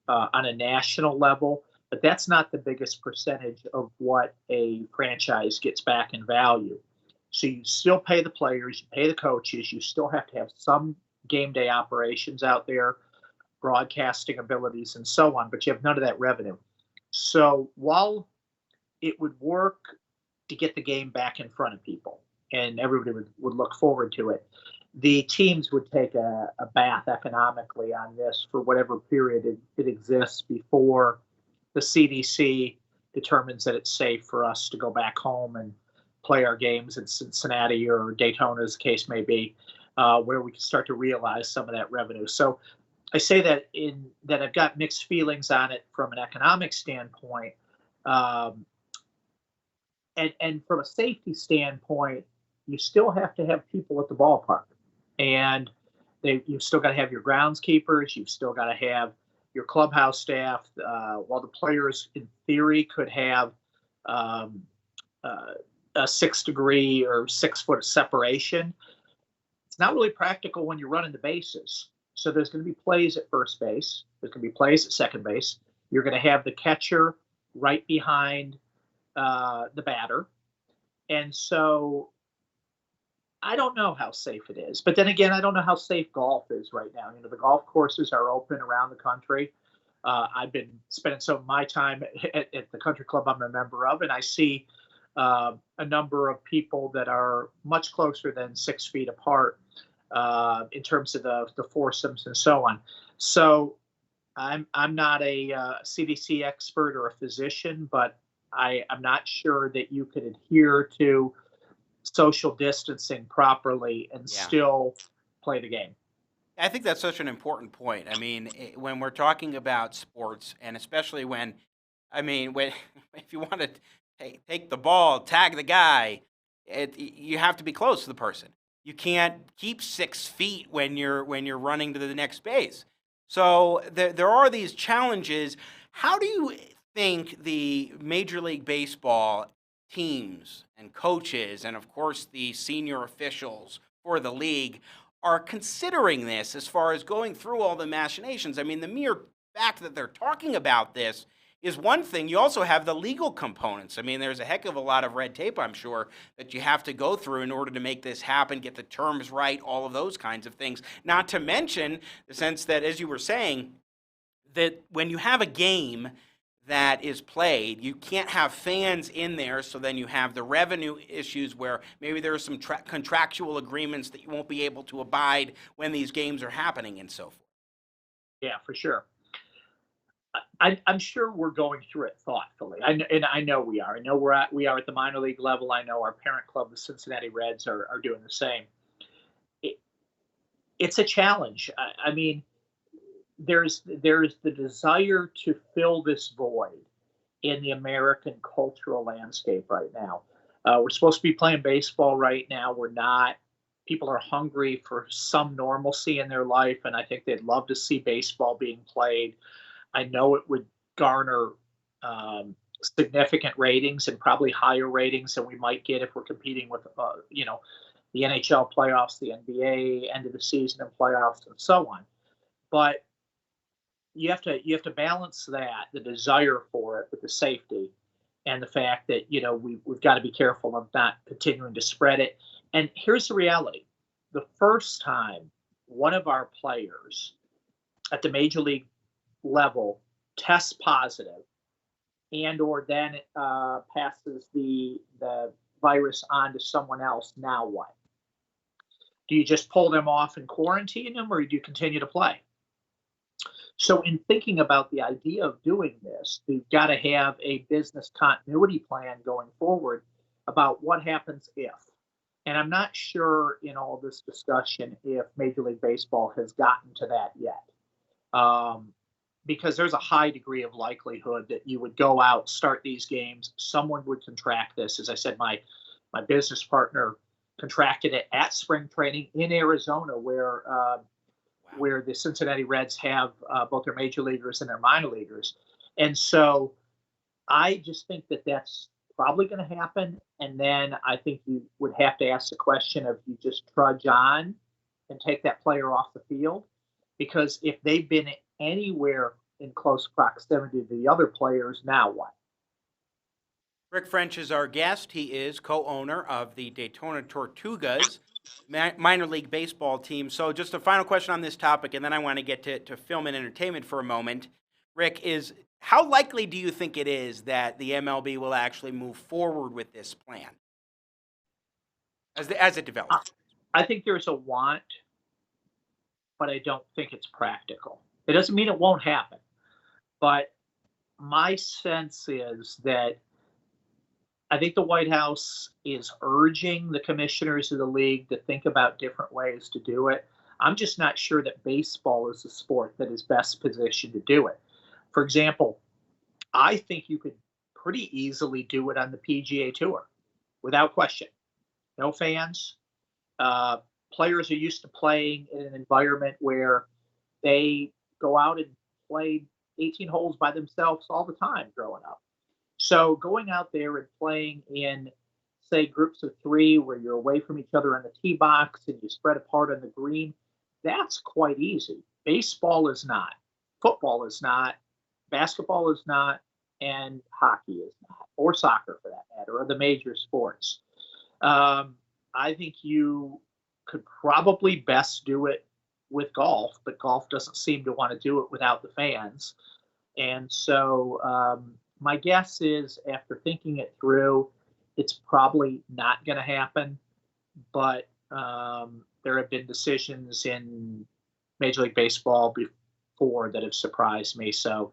on a national level, but that's not the biggest percentage of what a franchise gets back in value. So you still pay the players, you pay the coaches, you still have to have some game day operations out there, broadcasting abilities and so on, but you have none of that revenue. So while it would work to get the game back in front of people and everybody would look forward to it, the teams would take a bath economically on this for whatever period it exists before the CDC determines that it's safe for us to go back home and play our games in Cincinnati or Daytona, as the case may be, where we can start to realize some of that revenue. So I say that I've got mixed feelings on it from an economic standpoint, and from a safety standpoint, you still have to have people at the ballpark. And you've still got to have your groundskeepers. You've still got to have your clubhouse staff. While the players, in theory, could have a 6-degree or 6-foot separation, it's not really practical when you're running the bases. So there's going to be plays at first base. There's going to be plays at second base. You're going to have the catcher right behind the batter. And so I don't know how safe it is. But then again, I don't know how safe golf is right now. The golf courses are open around the country. I've been spending some of my time at the country club I'm a member of, and I see a number of people that are much closer than 6 feet apart in terms of the foursomes and so on. So I'm not a CDC expert or a physician, but I'm not sure that you could adhere to social distancing properly and still play the game. I think that's such an important point. I mean, when we're talking about sports, and especially when if you want to take the ball, tag the guy, you have to be close to the person. You can't keep 6 feet when you're running to the next base. So there are these challenges. How do you think the Major League Baseball teams and coaches, and of course the senior officials for the league, are considering this as far as going through all the machinations. I mean, the mere fact that they're talking about this is one thing. You also have the legal components. I mean, there's a heck of a lot of red tape, I'm sure, that you have to go through in order to make this happen, get the terms right, all of those kinds of things. Not to mention the sense that, as you were saying, that when you have a game that is played, you can't have fans in there, so then you have the revenue issues where maybe there are some contractual agreements that you won't be able to abide when these games are happening and so forth. Yeah, for sure. I'm sure we're going through it thoughtfully. I know we are. I know we are at the minor league level. I know our parent club, the Cincinnati Reds, are doing the same. It's a challenge. I mean, there's the desire to fill this void in the American cultural landscape right now. We're supposed to be playing baseball right now. We're not. People are hungry for some normalcy in their life, and I think they'd love to see baseball being played. I know it would garner significant ratings and probably higher ratings than we might get if we're competing with, the NHL playoffs, the NBA, end of the season and playoffs, and so on. But you have to balance that, the desire for it, with the safety and the fact that we've got to be careful of not continuing to spread it. And here's the reality: the first time one of our players at the major league level tests positive and or then passes the virus on to someone else, now what? Do you just pull them off and quarantine them, or do you continue to play? So in thinking about the idea of doing this, we've got to have a business continuity plan going forward about what happens if. And I'm not sure in all this discussion if Major League Baseball has gotten to that yet. Because there's a high degree of likelihood that you would go out, start these games, someone would contract this. As I said, my business partner contracted it at spring training in Arizona, where the Cincinnati Reds have both their major leaguers and their minor leaguers. And so I just think that that's probably going to happen. And then I think you would have to ask the question of, you just trudge on and take that player off the field. Because if they've been anywhere in close proximity to the other players, now what? Rick French is our guest. He is co-owner of the Daytona Tortugas minor league baseball team. So just a final question on this topic, and then I want to get to film and entertainment for a moment. Rick, is how likely do you think it is that the MLB will actually move forward with this plan as it develops? I think there's a want, but I don't think it's practical. It doesn't mean it won't happen, but my sense is that I think the White House is urging the commissioners of the league to think about different ways to do it. I'm just not sure that baseball is the sport that is best positioned to do it. For example, I think you could pretty easily do it on the PGA Tour without question. No fans. Players are used to playing in an environment where they go out and play 18 holes by themselves all the time growing up. So going out there and playing in, say, groups of 3 where you're away from each other on the tee box and you spread apart on the green, that's quite easy. Baseball is not. Football is not. Basketball is not. And hockey is not. Or soccer, for that matter, or the major sports. I think you could probably best do it with golf, but golf doesn't seem to want to do it without the fans. And so my guess is, after thinking it through, it's probably not going to happen. But there have been decisions in Major League Baseball before that have surprised me. So,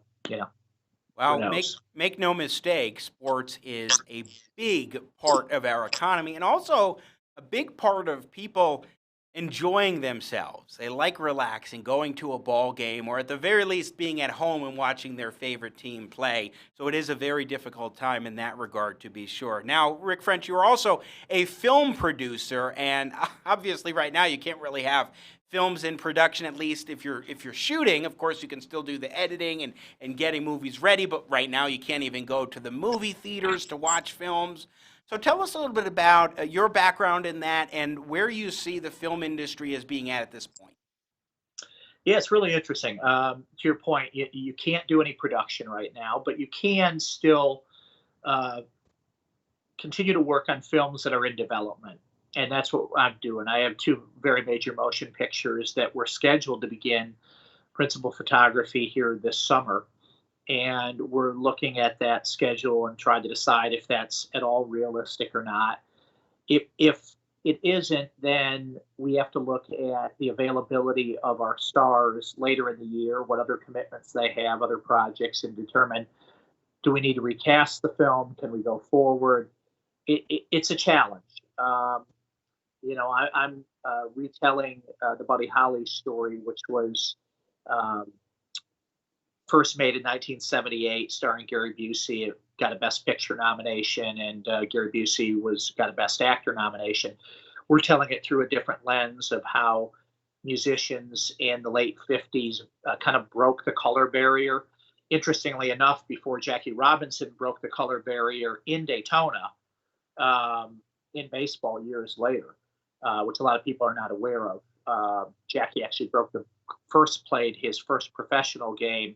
Well, make no mistake, sports is a big part of our economy and also a big part of people enjoying themselves. They like relaxing, going to a ball game, or at the very least being at home and watching their favorite team play. So it is a very difficult time in that regard, to be sure. Now, Rick French, you are also a film producer, and obviously right now you can't really have films in production, at least if you're shooting. Of course, you can still do the editing and getting movies ready, but right now you can't even go to the movie theaters to watch films. So tell us a little bit about your background in that and where you see the film industry as being at this point. Yeah, it's really interesting. To your point, you can't do any production right now, but you can still continue to work on films that are in development. And that's what I'm doing. I have two very major motion pictures that were scheduled to begin principal photography here this summer. And we're looking at that schedule and trying to decide if that's at all realistic or not. If it isn't, then we have to look at the availability of our stars later in the year, what other commitments they have, other projects, and determine, do we need to recast the film? Can we go forward? It's a challenge. I'm retelling the Buddy Holly story, which was first made in 1978, starring Gary Busey. It got a Best Picture nomination, and Gary Busey got a Best Actor nomination. We're telling it through a different lens of how musicians in the late 50s kind of broke the color barrier. Interestingly enough, before Jackie Robinson broke the color barrier in Daytona, in baseball years later, which a lot of people are not aware of. Jackie actually played his first professional game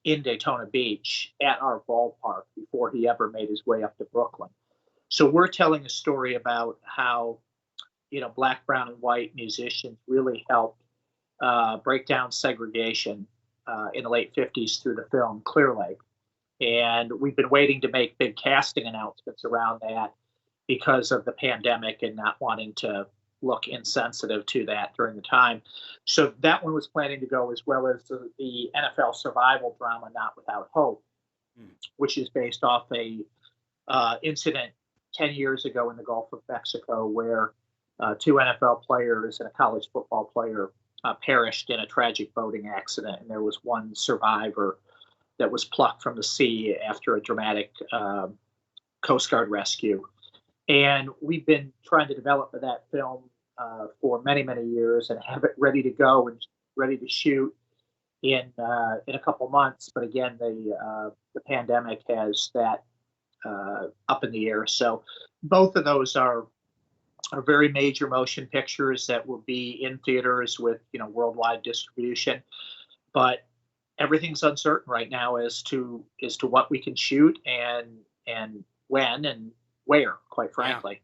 in Daytona Beach at our ballpark before he ever made his way up to Brooklyn. So we're telling a story about how, black, brown, and white musicians really helped break down segregation in the late 50s through the film Clear Lake. And we've been waiting to make big casting announcements around that because of the pandemic and not wanting to look insensitive to that during the time. So that one was planning to go, as well as the NFL survival drama Not Without Hope, which is based off a incident 10 years ago in the Gulf of Mexico where two NFL players and a college football player perished in a tragic boating accident. And there was one survivor that was plucked from the sea after a dramatic Coast Guard rescue. And we've been trying to develop that film for many, many years and have it ready to go and ready to shoot in a couple months. But again, the pandemic has that up in the air. So both of those are very major motion pictures that will be in theaters with worldwide distribution. But everything's uncertain right now as to what we can shoot and when and where, quite frankly. Yeah.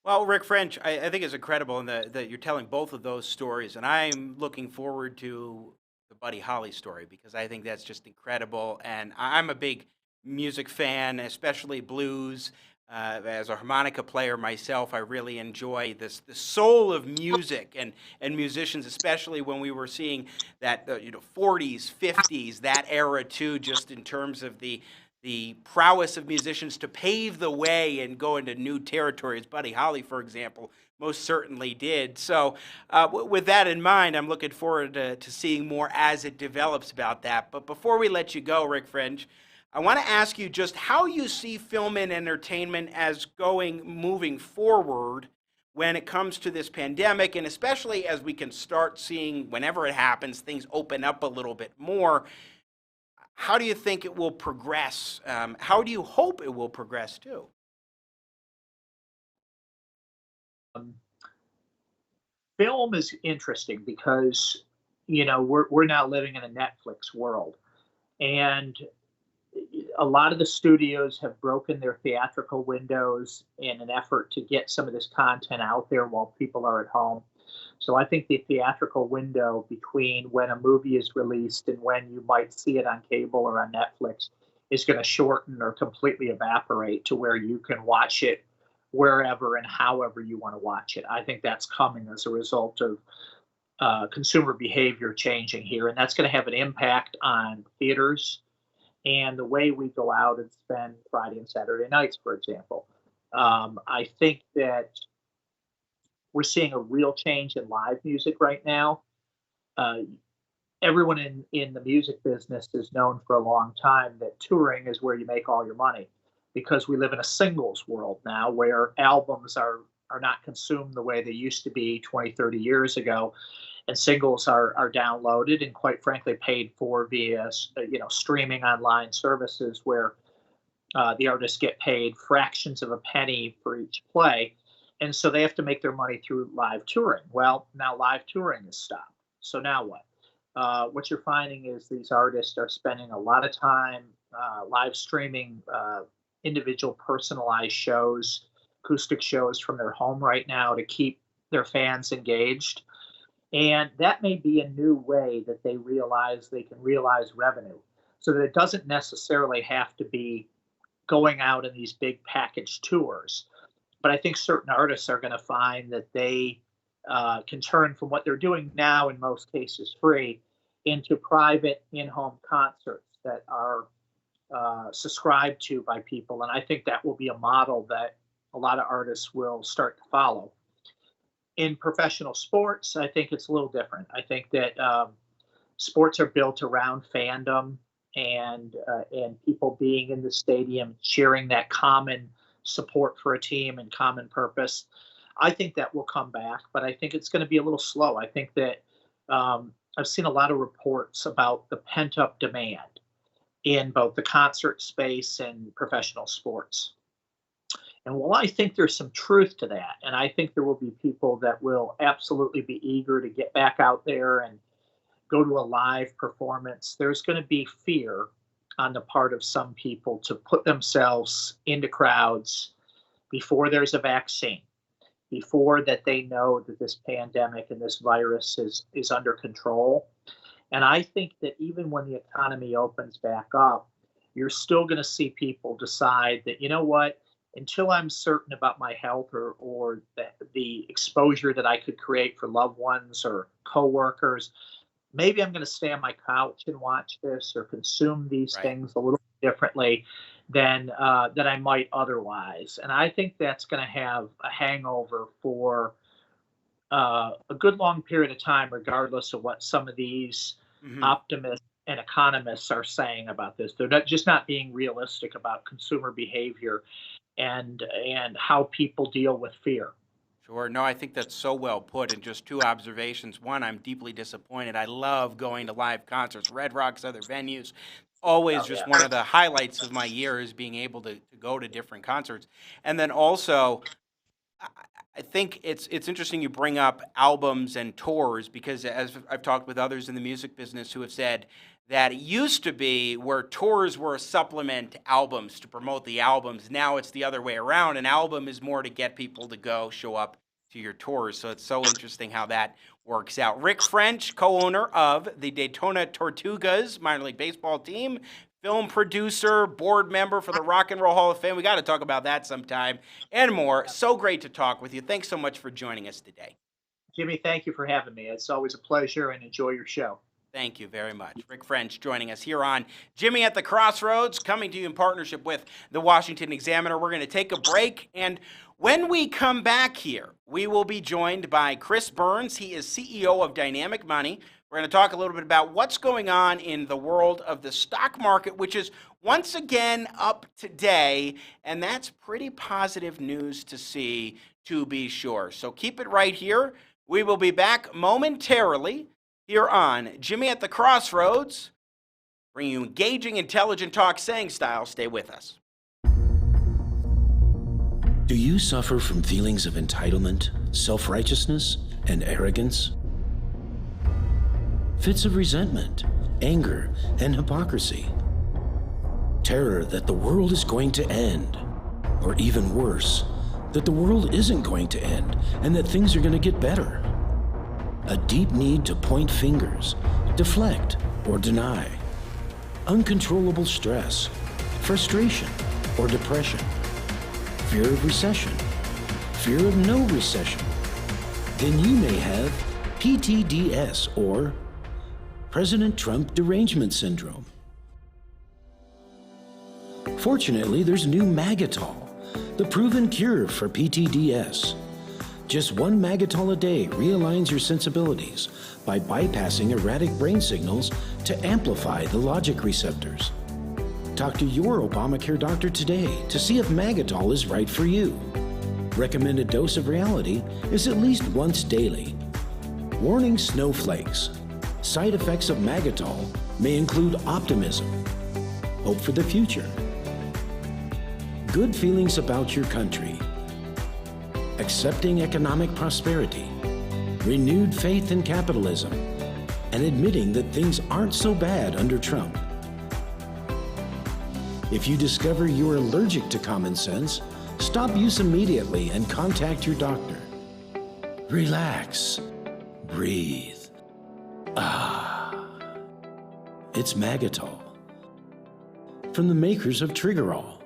Well, Rick French, I think it's incredible that you're telling both of those stories, and I'm looking forward to the Buddy Holly story because I think that's just incredible. And I'm a big music fan, especially blues. As a harmonica player myself, I really enjoy the soul of music and musicians, especially when we were seeing that 40s, 50s, that era too, just in terms of the prowess of musicians to pave the way and go into new territories. Buddy Holly, for example, most certainly did. So with that in mind, I'm looking forward to seeing more as it develops about that. But before we let you go, Rick French, I want to ask you just how you see film and entertainment as moving forward when it comes to this pandemic, and especially as we can start seeing, whenever it happens, things open up a little bit more. How do you think it will progress? How do you hope it will progress too? Film is interesting because, we're now living in a Netflix world. And a lot of the studios have broken their theatrical windows in an effort to get some of this content out there while people are at home. So I think the theatrical window between when a movie is released and when you might see it on cable or on Netflix is going to shorten or completely evaporate to where you can watch it wherever and however you want to watch it. I think that's coming as a result of consumer behavior changing here, and that's going to have an impact on theaters and the way we go out and spend Friday and Saturday nights, for example. I think that we're seeing a real change in live music right now. Everyone in the music business is known for a long time that touring is where you make all your money, because we live in a singles world now where albums are not consumed the way they used to be 20, 30 years ago. And singles are downloaded and, quite frankly, paid for via streaming online services where The artists get paid fractions of a penny for each play. And so they have to make their money through live touring. Well, now live touring is stopped. So now what? What you're finding is these artists are spending a lot of time live streaming individual personalized shows, acoustic shows from their home right now to keep their fans engaged. And that may be a new way that they realize they can realize revenue, so that it doesn't necessarily have to be going out in these big package tours. But I think certain artists are going to find that they can turn from what they're doing now, in most cases free, into private in-home concerts that are subscribed to by people. And I think that will be a model that a lot of artists will start to follow. In professional sports, I think it's a little different. I think that sports are built around fandom and people being in the stadium, cheering that common support for a team and common purpose. I think that will come back, but I think it's going to be a little slow. I think that I've seen a lot of reports about the pent-up demand in both the concert space and professional sports. And while I think there's some truth to that, and I think there will be people that will absolutely be eager to get back out there and go to a live performance, there's going to be fear on the part of some people to put themselves into crowds before there's a vaccine, before that they know that this pandemic and this virus is under control. And I think that even when the economy opens back up, you're still going to see people decide that, you know what, until I'm certain about my health or the exposure that I could create for loved ones or coworkers, maybe I'm going to stay on my couch and watch this or consume these things a little differently than I might otherwise. And I think that's going to have a hangover for a good long period of time, regardless of what some of these optimists and economists are saying about this. They're just not being realistic about consumer behavior and how people deal with fear. Sure. No, I think that's so well put. And just two observations. One, I'm deeply disappointed. I love going to live concerts, Red Rocks, other venues. Always just one of the highlights of my year is being able to go to different concerts. And then also, I think it's interesting you bring up albums and tours, because as I've talked with others in the music business who have said that it used to be where tours were a supplement to albums to promote the albums. Now it's the other way around. An album is more to get people to go show up to your tours. So it's so interesting how that works out. Rick French, co-owner of the Daytona Tortugas minor league baseball team, film producer, board member for the Rock and Roll Hall of Fame. We got to talk about that sometime and more. So great to talk with you. Thanks so much for joining us today. Jimmy, thank you for having me. It's always a pleasure, and enjoy your show. Thank you very much. Rick French joining us here on Jimmy at the Crossroads, coming to you in partnership with the Washington Examiner. We're going to take a break, and when we come back here, we will be joined by Chris Burns. He is CEO of Dynamic Money. We're going to talk a little bit about what's going on in the world of the stock market, which is once again up today, and that's pretty positive news to see, to be sure. So keep it right here. We will be back momentarily here on Jimmy at the Crossroads, bringing you engaging, intelligent talk, saying style. Stay with us. Do you suffer from feelings of entitlement, self-righteousness, and arrogance? Fits of resentment, anger, and hypocrisy? Terror that the world is going to end, or even worse, that the world isn't going to end and that things are going to get better? A deep need to point fingers, deflect, or deny. Uncontrollable stress, frustration, or depression. Fear of recession, fear of no recession. Then you may have PTDS, or President Trump Derangement Syndrome. Fortunately, there's new Magatol, the proven cure for PTDS. Just one Magatol a day realigns your sensibilities by bypassing erratic brain signals to amplify the logic receptors. Talk to your Obamacare doctor today to see if Magatol is right for you. Recommended dose of reality is at least once daily. Warning snowflakes. Side effects of Magatol may include optimism, hope for the future, good feelings about your country, accepting economic prosperity, renewed faith in capitalism, and admitting that things aren't so bad under Trump. If you discover you're allergic to common sense, stop use immediately and contact your doctor. Relax. Breathe. It's Magatol from the makers of Triggerol.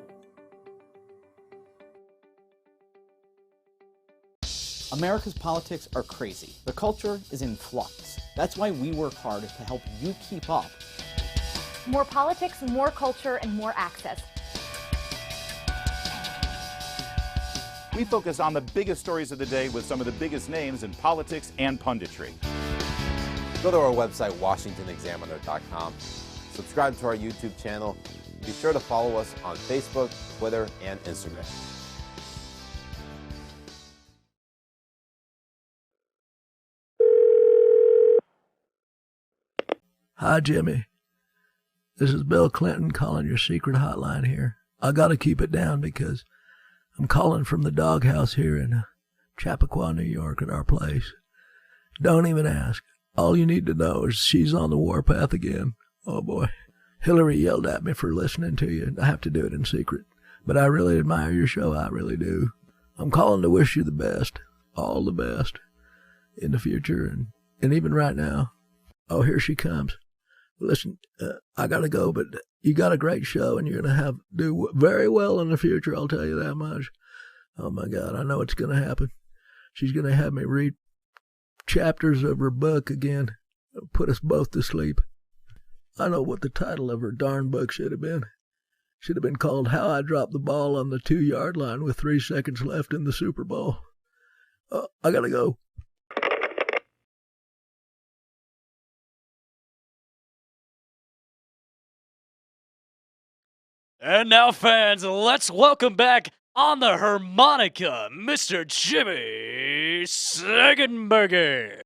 America's politics are crazy. The culture is in flux. That's why we work hard to help you keep up. More politics, more culture, and more access. We focus on the biggest stories of the day with some of the biggest names in politics and punditry. Go to our website, WashingtonExaminer.com. Subscribe to our YouTube channel. Be sure to follow us on Facebook, Twitter, and Instagram. Hi, Jimmy. This is Bill Clinton calling your secret hotline here. I gotta keep it down because I'm calling from the doghouse here in Chappaqua, New York at our place. Don't even ask. All you need to know is she's on the warpath again. Oh boy. Hillary yelled at me for listening to you. I have to do it in secret. But I really admire your show. I really do. I'm calling to wish you the best. All the best. In the future and even right now. Oh, here she comes. Listen, I gotta go, but you got a great show and you're gonna do very well in the future, I'll tell you that much. Oh my God, I know it's gonna happen. She's gonna have me read chapters of her book again, put us both to sleep. I know what the title of her darn book should have been. Should have been called How I Dropped the Ball on the 2-Yard Line with 3 seconds left in the Super Bowl. I gotta go. And now, fans, let's welcome back on the harmonica, Mr. Jimmy Sengenberger.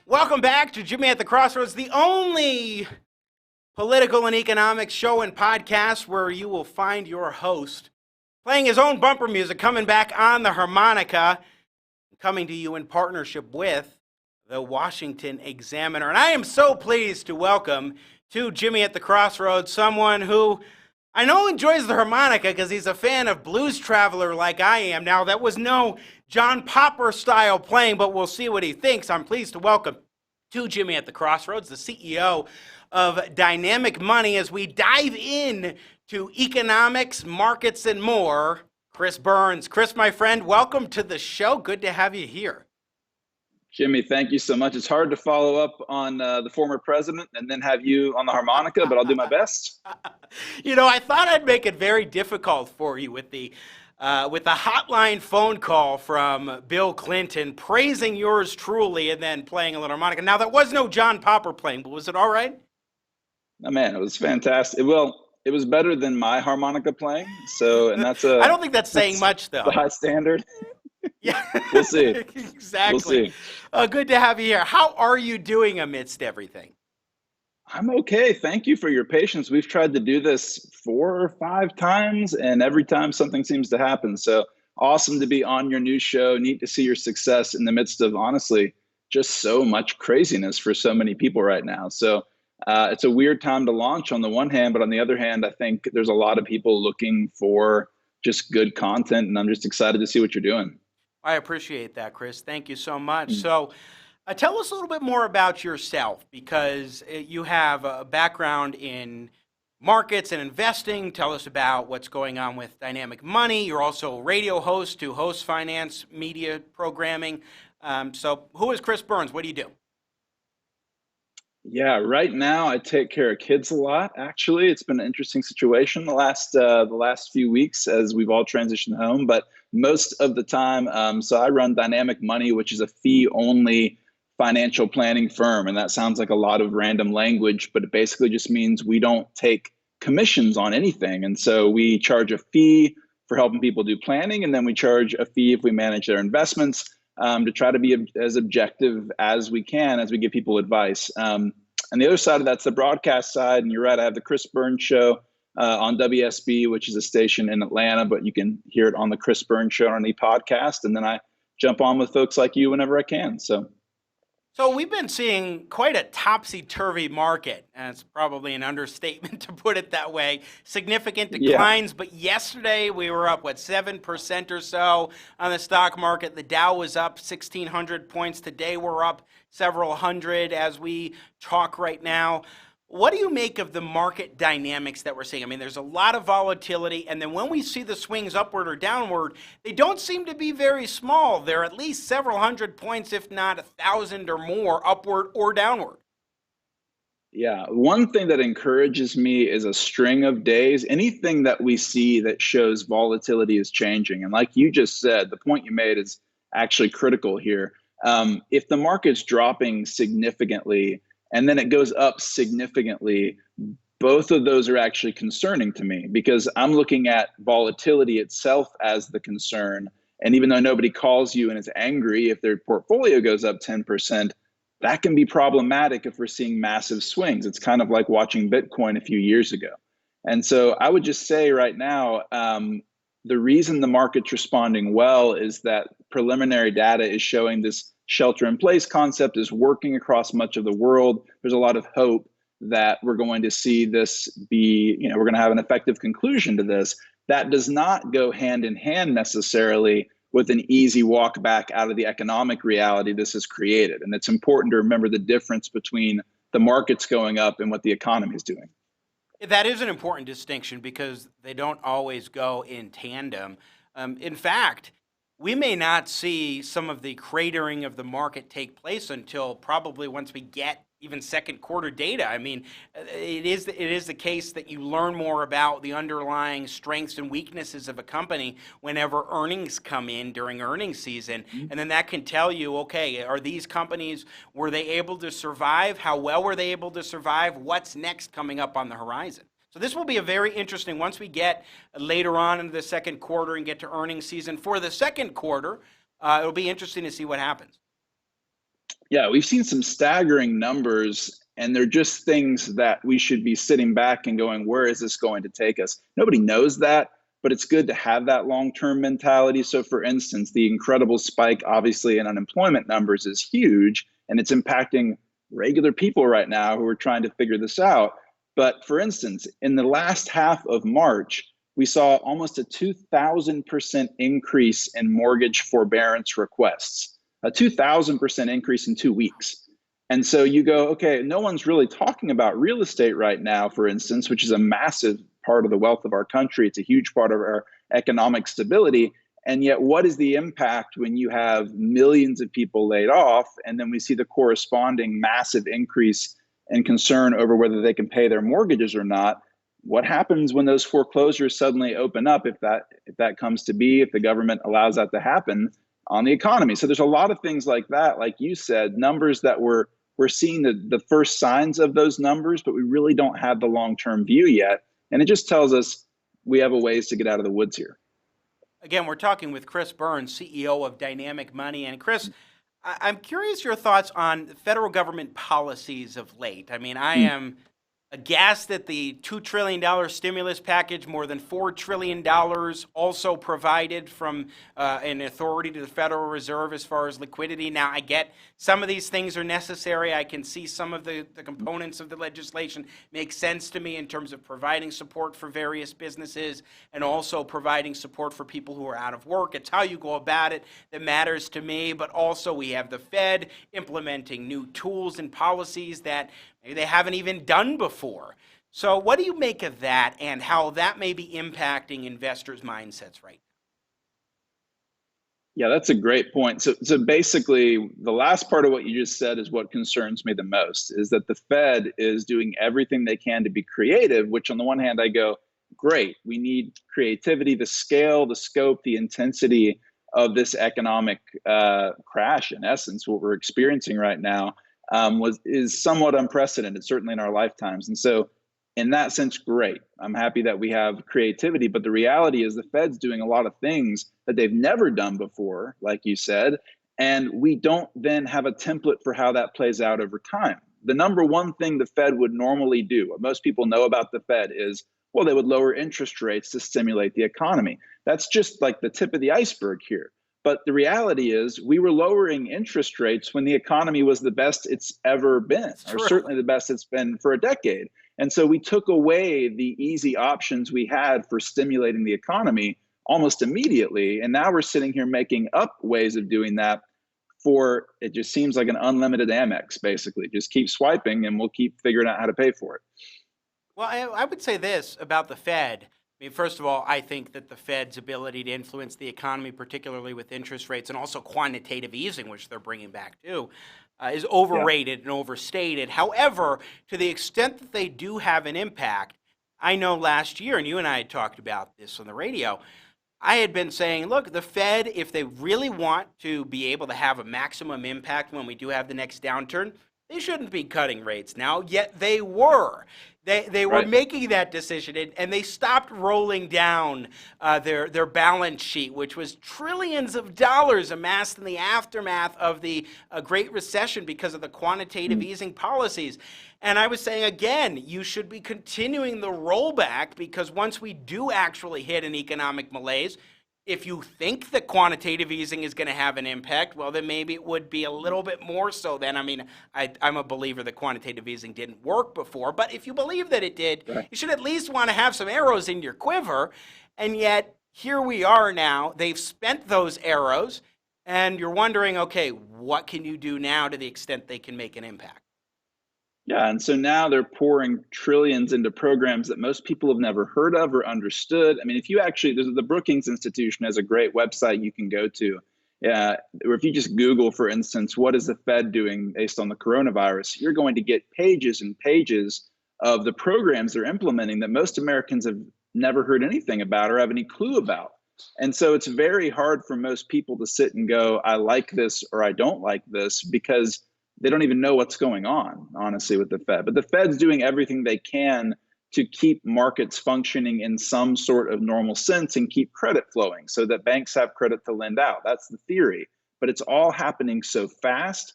Welcome back to Jimmy at the Crossroads, the only political and economics show and podcast where you will find your host playing his own bumper music, coming back on the harmonica, coming to you in partnership with the Washington Examiner. And I am so pleased to welcome to Jimmy at the Crossroads someone who I know enjoys the harmonica because he's a fan of Blues Traveler like I am. Now, that was no John Popper style playing, but we'll see what he thinks. I'm pleased to welcome to Jimmy at the Crossroads, the CEO of Dynamic Money, as we dive in to economics, markets, and more, Chris Burns. Chris, my friend, welcome to the show. Good to have you here. Jimmy, thank you so much. It's hard to follow up on the former president and then have you on the harmonica, but I'll do my best. You know, I thought I'd make it very difficult for you with the hotline phone call from Bill Clinton praising yours truly and then playing a little harmonica. Now, that was no John Popper playing, but was it all right? Oh, man, it was fantastic. Well, it was better than my harmonica playing. So, and that's I don't think that's saying much, though. The high standard. Yeah, we'll see. Exactly. We'll see. Good to have you here. How are you doing amidst everything? I'm okay. Thank you for your patience. We've tried to do this 4 or 5 times, and every time something seems to happen. So awesome to be on your new show. Neat to see your success in the midst of, honestly, just so much craziness for so many people right now. So it's a weird time to launch on the one hand, but on the other hand, I think there's a lot of people looking for just good content, and I'm just excited to see what you're doing. I appreciate that, Chris. Thank you so much. So tell us a little bit more about yourself, because you have a background in markets and investing. Tell us about what's going on with Dynamic Money. You're also a radio host who hosts finance media programming. So who is Chris Burns? What do you do? Yeah, right now I take care of kids a lot. Actually, it's been an interesting situation the last few weeks as we've all transitioned home. But most of the time, so I run Dynamic Money, which is a fee-only financial planning firm, and that sounds like a lot of random language, but it basically just means we don't take commissions on anything. And so we charge a fee for helping people do planning, and then we charge a fee if we manage their investments. To try to be as objective as we can as we give people advice. And the other side of that's the broadcast side. And you're right, I have the Chris Burns Show on WSB, which is a station in Atlanta, but you can hear it on the Chris Burns Show on the podcast. And then I jump on with folks like you whenever I can. So we've been seeing quite a topsy-turvy market, and it's probably an understatement to put it that way. Significant declines, but yesterday we were up, 7% or so on the stock market. The Dow was up 1,600 points. Today we're up several hundred as we talk right now. What do you make of the market dynamics that we're seeing? I mean, there's a lot of volatility, and then when we see the swings upward or downward, they don't seem to be very small. They're at least several hundred points, if not 1,000 or more, upward or downward. Yeah, one thing that encourages me is a string of days. Anything that we see that shows volatility is changing. And like you just said, the point you made is actually critical here. If the market's dropping significantly, and then it goes up significantly, both of those are actually concerning to me because I'm looking at volatility itself as the concern. And even though nobody calls you and is angry if their portfolio goes up 10%, that can be problematic if we're seeing massive swings. It's kind of like watching Bitcoin a few years ago. And so I would just say right now, the reason the market's responding well is that preliminary data is showing this shelter-in-place concept is working across much of the world. There's a lot of hope that we're going to see this be, we're going to have an effective conclusion to this. That does not go hand in hand necessarily with an easy walk back out of the economic reality this has created. And it's important to remember the difference between the markets going up and what the economy is doing. That is an important distinction because they don't always go in tandem. In fact, we may not see some of the cratering of the market take place until probably once we get even second quarter data. I mean, it is the case that you learn more about the underlying strengths and weaknesses of a company whenever earnings come in during earnings season. And then that can tell you, okay, are these companies, were they able to survive? How well were they able to survive? What's next coming up on the horizon? So this will be a very interesting, once we get later on into the second quarter and get to earnings season for the second quarter, it'll be interesting to see what happens. Yeah, we've seen some staggering numbers, and they're just things that we should be sitting back and going, where is this going to take us? Nobody knows that, but it's good to have that long-term mentality. So for instance, the incredible spike, obviously, in unemployment numbers is huge, and it's impacting regular people right now who are trying to figure this out. But for instance, in the last half of March, we saw almost a 2,000% increase in mortgage forbearance requests, a 2,000% increase in 2 weeks. And so you go, okay, no one's really talking about real estate right now, for instance, which is a massive part of the wealth of our country. It's a huge part of our economic stability. And yet, what is the impact when you have millions of people laid off, and then we see the corresponding massive increase and concern over whether they can pay their mortgages or not? What happens when those foreclosures suddenly open up, if that comes to be, if the government allows that to happen on the economy? So there's a lot of things like that, like you said, numbers that we're seeing the first signs of those numbers, but we really don't have the long-term view yet. And it just tells us we have a ways to get out of the woods here. Again, we're talking with Chris Burns, CEO of Dynamic Money. And Chris, I'm curious your thoughts on federal government policies of late. I mean, I am aghast at the $2 trillion stimulus package, more than $4 trillion also provided from an authority to the Federal Reserve as far as liquidity. Now, I get some of these things are necessary. I can see some of the components of the legislation make sense to me in terms of providing support for various businesses and also providing support for people who are out of work. It's how you go about it that matters to me, but also we have the Fed implementing new tools and policies that maybe they haven't even done before. So what do you make of that and how that may be impacting investors' mindsets right now? Yeah, that's a great point. So basically, the last part of what you just said is what concerns me the most, is that the Fed is doing everything they can to be creative, which on the one hand, I go, great, we need creativity, the scale, the scope, the intensity of this economic crash, in essence, what we're experiencing right now, is somewhat unprecedented, certainly in our lifetimes. And so in that sense, great. I'm happy that we have creativity, but the reality is the Fed's doing a lot of things that they've never done before, like you said, and we don't then have a template for how that plays out over time. The number one thing the Fed would normally do, what most people know about the Fed is, well, they would lower interest rates to stimulate the economy. That's just like the tip of the iceberg here. But the reality is we were lowering interest rates when the economy was the best it's ever been, or certainly the best it's been for a decade. And so we took away the easy options we had for stimulating the economy almost immediately. And now we're sitting here making up ways of doing that for, it just seems like an unlimited Amex, basically. Just keep swiping and we'll keep figuring out how to pay for it. Well, I would say this about the Fed. I mean, first of all, I think that the Fed's ability to influence the economy, particularly with interest rates and also quantitative easing, which they're bringing back too, is overrated and overstated. However, to the extent that they do have an impact, I know last year, and you and I had talked about this on the radio, I had been saying, look, the Fed, if they really want to be able to have a maximum impact when we do have the next downturn, they shouldn't be cutting rates now, yet they were. They were making that decision, and they stopped rolling down their balance sheet, which was trillions of dollars amassed in the aftermath of the Great Recession because of the quantitative easing policies. And I was saying, again, you should be continuing the rollback, because once we do actually hit an economic malaise, if you think that quantitative easing is going to have an impact, well, then maybe it would be a little bit more so then. I mean, I'm a believer that quantitative easing didn't work before, but if you believe that it did, you should at least want to have some arrows in your quiver. And yet, here we are now. They've spent those arrows, and you're wondering, okay, what can you do now to the extent they can make an impact? Yeah, and so now they're pouring trillions into programs that most people have never heard of or understood. I mean, if you actually, there's the Brookings Institution has a great website you can go to, or if you just Google, for instance, what is the Fed doing based on the coronavirus, you're going to get pages and pages of the programs they're implementing that most Americans have never heard anything about or have any clue about. And so it's very hard for most people to sit and go, I like this or I don't like this, because they don't even know what's going on, honestly, with the Fed. But the Fed's doing everything they can to keep markets functioning in some sort of normal sense and keep credit flowing so that banks have credit to lend out. That's the theory. But it's all happening so fast,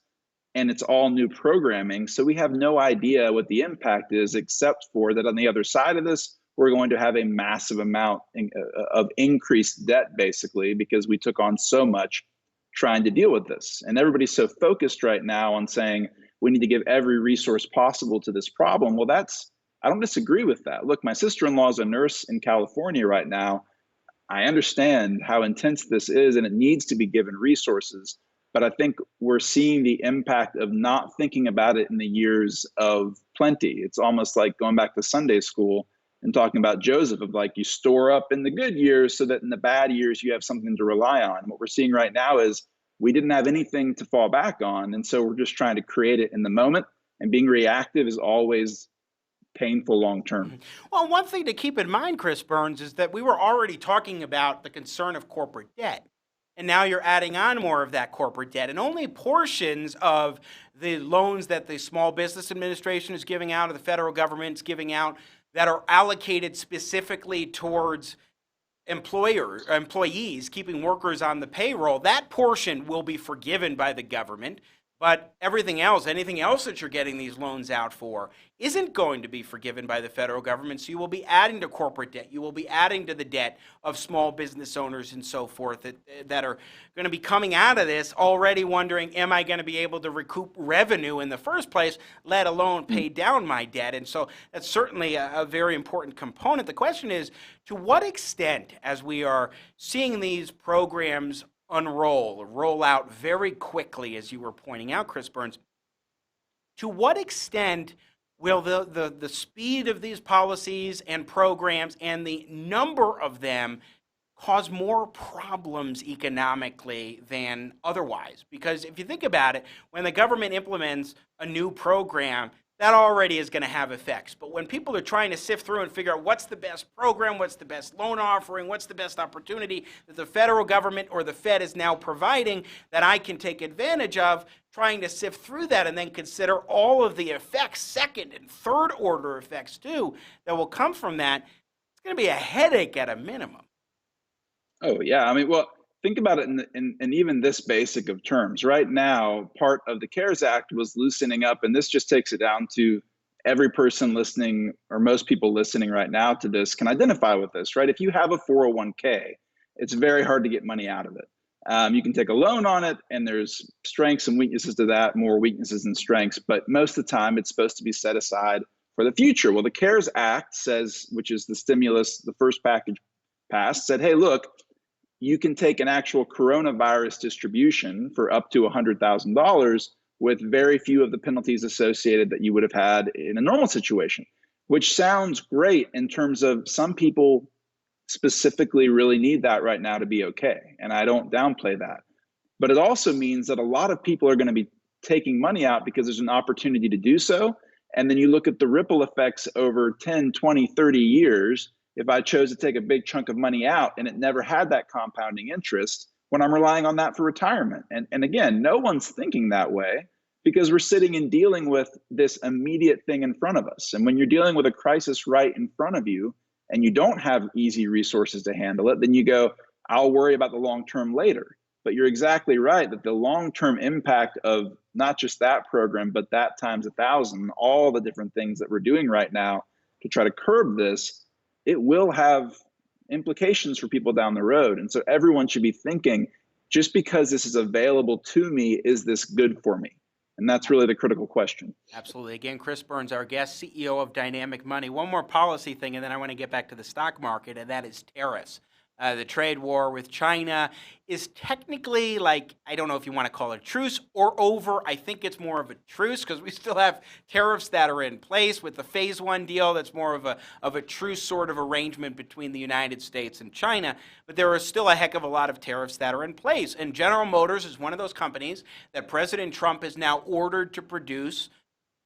and it's all new programming. So we have no idea what the impact is, except for that on the other side of this, we're going to have a massive amount of increased debt, basically, because we took on so much trying to deal with this. And everybody's so focused right now on saying we need to give every resource possible to this problem. Well, I don't disagree with that. Look, my sister-in-law is a nurse in California right now. I understand how intense this is, and it needs to be given resources. But I think we're seeing the impact of not thinking about it in the years of plenty. It's almost like going back to Sunday school and talking about Joseph, of like, you store up in the good years so that in the bad years you have something to rely on. What we're seeing right now is we didn't have anything to fall back on. And so we're just trying to create it in the moment. And being reactive is always painful long term. Well, one thing to keep in mind, Chris Burns, is that we were already talking about the concern of corporate debt. And now you're adding on more of that corporate debt. And only portions of the loans that the Small Business Administration is giving out, or the federal government is giving out, that are allocated specifically towards employees, keeping workers on the payroll, that portion will be forgiven by the government. But everything else, anything else that you're getting these loans out for, isn't going to be forgiven by the federal government. So you will be adding to corporate debt. You will be adding to the debt of small business owners and so forth that are going to be coming out of this already wondering, am I going to be able to recoup revenue in the first place, let alone pay down my debt? And so that's certainly a very important component. The question is, to what extent, as we are seeing these programs roll out very quickly, as you were pointing out, Chris Burns, to what extent Will the speed of these policies and programs and the number of them cause more problems economically than otherwise? Because if you think about it, when the government implements a new program, that already is going to have effects. But when people are trying to sift through and figure out what's the best program, what's the best loan offering, what's the best opportunity that the federal government or the Fed is now providing that I can take advantage of, trying to sift through that and then consider all of the effects, second and third order effects too, that will come from that, it's going to be a headache at a minimum. Oh, yeah. I mean, well, think about it in even this basic of terms. Right now, part of the CARES Act was loosening up, and this just takes it down to every person listening, or most people listening right now to this can identify with this, right? If you have a 401k, it's very hard to get money out of it. You can take a loan on it, and there's strengths and weaknesses to that, more weaknesses than strengths, but most of the time it's supposed to be set aside for the future. Well, the CARES Act says, which is the stimulus, the first package passed, said, hey, look, you can take an actual coronavirus distribution for up to $100,000 with very few of the penalties associated that you would have had in a normal situation, which sounds great in terms of some people specifically really need that right now to be okay. And I don't downplay that. But it also means that a lot of people are going to be taking money out because there's an opportunity to do so. And then you look at the ripple effects over 10, 20, 30 years. If I chose to take a big chunk of money out and it never had that compounding interest, when I'm relying on that for retirement. And again, no one's thinking that way because we're sitting and dealing with this immediate thing in front of us. And when you're dealing with a crisis right in front of you and you don't have easy resources to handle it, then you go, I'll worry about the long term later. But you're exactly right that the long term impact of not just that program, but that times 1,000, all the different things that we're doing right now to try to curb this, it will have implications for people down the road. And so everyone should be thinking, just because this is available to me, is this good for me? And that's really the critical question. Absolutely. Again, Chris Burns, our guest, CEO of Dynamic Money. One more policy thing, and then I want to get back to the stock market, and that is tariffs. The trade war with China is technically, like, I don't know if you want to call it a truce or over. I think it's more of a truce because we still have tariffs that are in place with the phase one deal. That's more of a truce sort of arrangement between the United States and China. But there are still a heck of a lot of tariffs that are in place. And General Motors is one of those companies that President Trump has now ordered to produce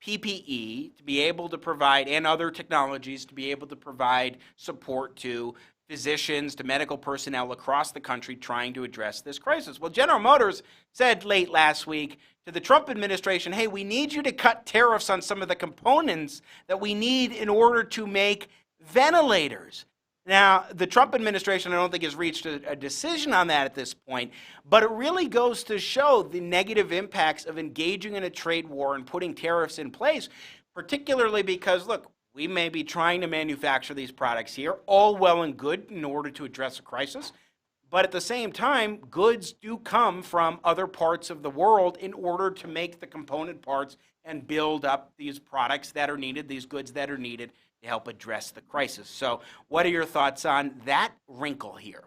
PPE to be able to provide, and other technologies to be able to provide support to physicians, to medical personnel across the country trying to address this crisis. Well, General Motors said late last week to the Trump administration, hey, we need you to cut tariffs on some of the components that we need in order to make ventilators. Now, the Trump administration, I don't think, has reached a decision on that at this point, but it really goes to show the negative impacts of engaging in a trade war and putting tariffs in place, particularly because, look, we may be trying to manufacture these products here, all well and good in order to address a crisis. But at the same time, goods do come from other parts of the world in order to make the component parts and build up these products that are needed, these goods that are needed to help address the crisis. So what are your thoughts on that wrinkle here?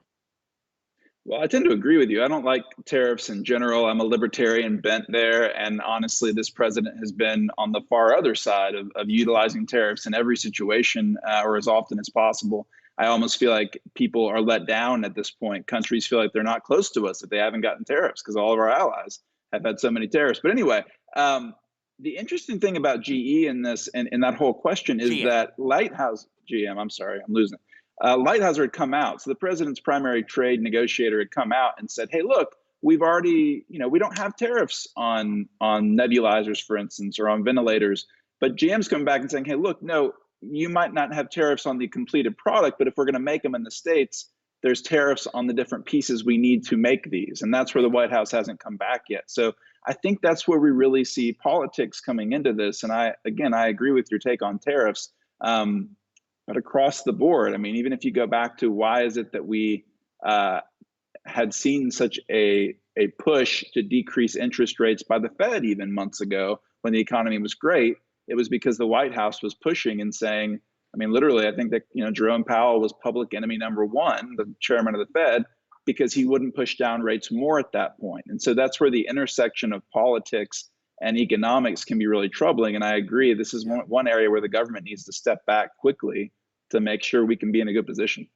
Well, I tend to agree with you. I don't like tariffs in general. I'm a libertarian bent there. And honestly, this president has been on the far other side of utilizing tariffs in every situation or as often as possible. I almost feel like people are let down at this point. Countries feel like they're not close to us if they haven't gotten tariffs because all of our allies have had so many tariffs. But anyway, the interesting thing about GE in this and that whole question is that GM, I'm sorry, I'm losing it. Lighthizer had come out. So the president's primary trade negotiator had come out and said, hey, look, we've already, we don't have tariffs on nebulizers, for instance, or on ventilators. But GM's coming back and saying, hey, look, no, you might not have tariffs on the completed product, but if we're going to make them in the States, there's tariffs on the different pieces we need to make these. And that's where the White House hasn't come back yet. So I think that's where we really see politics coming into this. And I agree with your take on tariffs. But across the board, I mean, even if you go back to why is it that we had seen such a push to decrease interest rates by the Fed even months ago when the economy was great, it was because the White House was pushing and saying, I mean, literally, I think that, Jerome Powell was public enemy number one, the chairman of the Fed, because he wouldn't push down rates more at that point. And so that's where the intersection of politics and economics can be really troubling. And I agree, this is one area where the government needs to step back quickly to make sure we can be in a good position.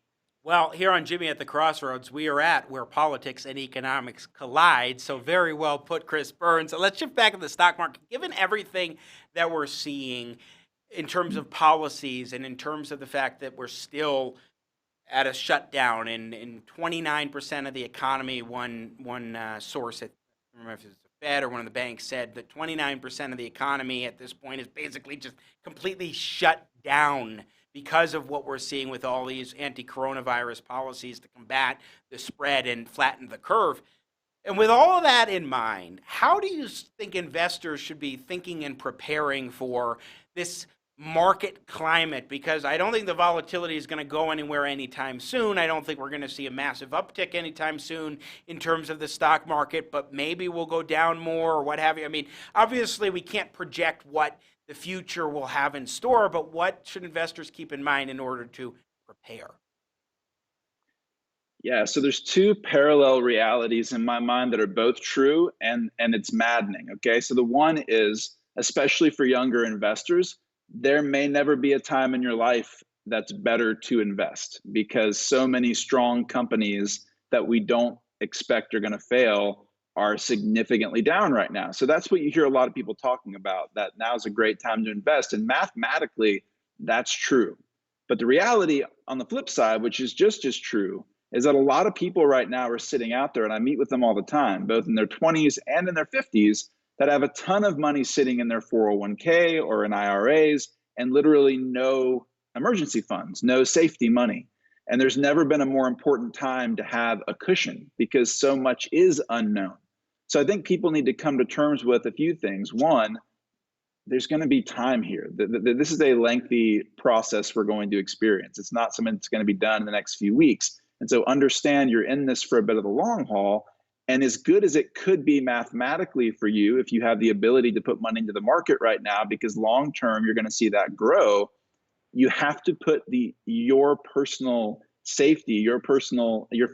Well, here on Jimmy at the Crossroads, we are at where politics and economics collide. So very well put, Chris Burns. So let's shift back to the stock market. Given everything that we're seeing in terms of policies and in terms of the fact that we're still at a shutdown and 29% of the economy, one source, I don't remember if it's the Fed or one of the banks, said that 29% of the economy at this point is basically just completely shut down because of what we're seeing with all these anti-coronavirus policies to combat the spread and flatten the curve. And with all of that in mind, how do you think investors should be thinking and preparing for this market climate? Because I don't think the volatility is going to go anywhere anytime soon. I don't think we're going to see a massive uptick anytime soon in terms of the stock market, but maybe we'll go down more or what have you. I mean, obviously we can't project what the future will have in store, but what should investors keep in mind in order to prepare? Yeah, so there's two parallel realities in my mind that are both true, and it's maddening, okay? So the one is, especially for younger investors, there may never be a time in your life that's better to invest, because so many strong companies that we don't expect are going to fail are significantly down right now. So that's what you hear a lot of people talking about, that now is a great time to invest. And mathematically, that's true. But the reality on the flip side, which is just as true, is that a lot of people right now are sitting out there, and I meet with them all the time, both in their 20s and in their 50s, that have a ton of money sitting in their 401k or in IRAs and literally no emergency funds, no safety money. And there's never been a more important time to have a cushion because so much is unknown. So I think people need to come to terms with a few things. One, there's going to be time here. This is a lengthy process we're going to experience. It's not something that's going to be done in the next few weeks. And so understand you're in this for a bit of the long haul. And as good as it could be mathematically for you, if you have the ability to put money into the market right now, because long term you're going to see that grow, you have to put your personal safety, your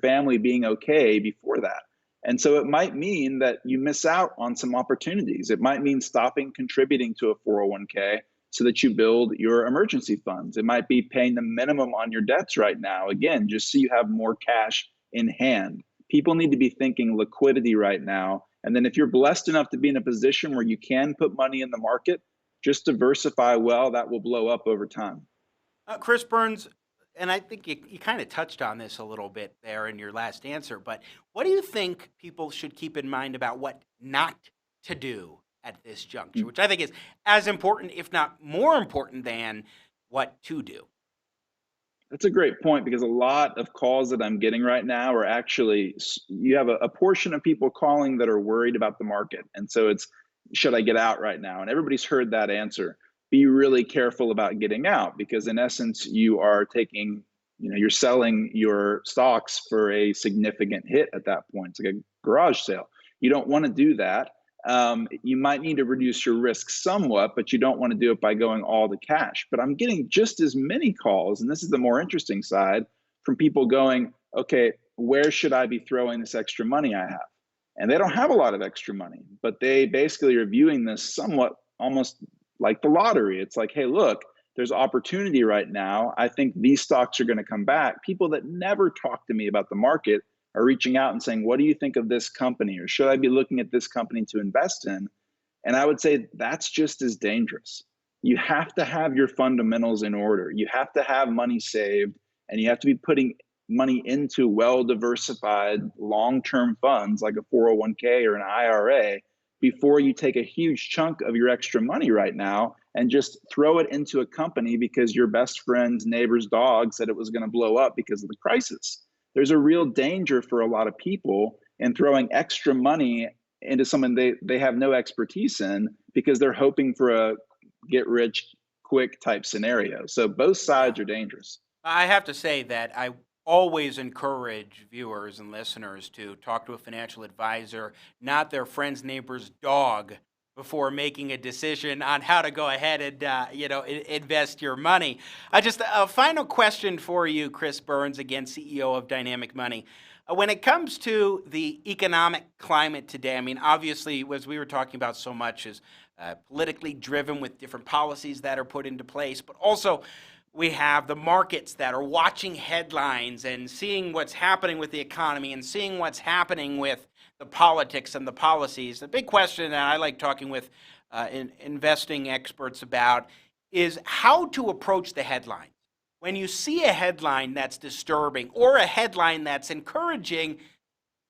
family being okay before that. And so it might mean that you miss out on some opportunities. It might mean stopping contributing to a 401k so that you build your emergency funds. It might be paying the minimum on your debts right now, again, just so you have more cash in hand. People need to be thinking liquidity right now. And then if you're blessed enough to be in a position where you can put money in the market, just diversify well. That will blow up over time. Chris Burns, and I think you kind of touched on this a little bit there in your last answer, but what do you think people should keep in mind about what not to do at this juncture, which I think is as important, if not more important, than what to do? That's a great point, because a lot of calls that I'm getting right now are actually, you have a portion of people calling that are worried about the market. And so it's, should I get out right now? And everybody's heard that answer. Be really careful about getting out, because in essence, you are taking, you're selling your stocks for a significant hit at that point. It's like a garage sale. You don't want to do that. You might need to reduce your risk somewhat, but you don't want to do it by going all to cash. But I'm getting just as many calls, and this is the more interesting side, from people going, okay, where should I be throwing this extra money I have? And they don't have a lot of extra money, but they basically are viewing this somewhat almost like the lottery. It's like, hey, look, there's opportunity right now. I think these stocks are going to come back. People that never talk to me about the market are reaching out and saying, what do you think of this company? Or should I be looking at this company to invest in? And I would say that's just as dangerous. You have to have your fundamentals in order. You have to have money saved, and you have to be putting money into well-diversified long-term funds like a 401k or an IRA before you take a huge chunk of your extra money right now and just throw it into a company because your best friend's neighbor's dog said it was going to blow up because of the crisis. There's a real danger for a lot of people in throwing extra money into something they have no expertise in because they're hoping for a get rich quick type scenario. So both sides are dangerous. I have to say that I always encourage viewers and listeners to talk to a financial advisor, not their friend's neighbor's dog, before making a decision on how to go ahead and invest your money. Just a final question for you, Chris Burns, again, CEO of Dynamic Money. When it comes to the economic climate today, I mean, obviously, as we were talking about so much, is politically driven with different policies that are put into place, but also we have the markets that are watching headlines and seeing what's happening with the economy and seeing what's happening with the politics and the policies. The big question that I like talking with investing experts about is how to approach the headline. When you see a headline that's disturbing or a headline that's encouraging,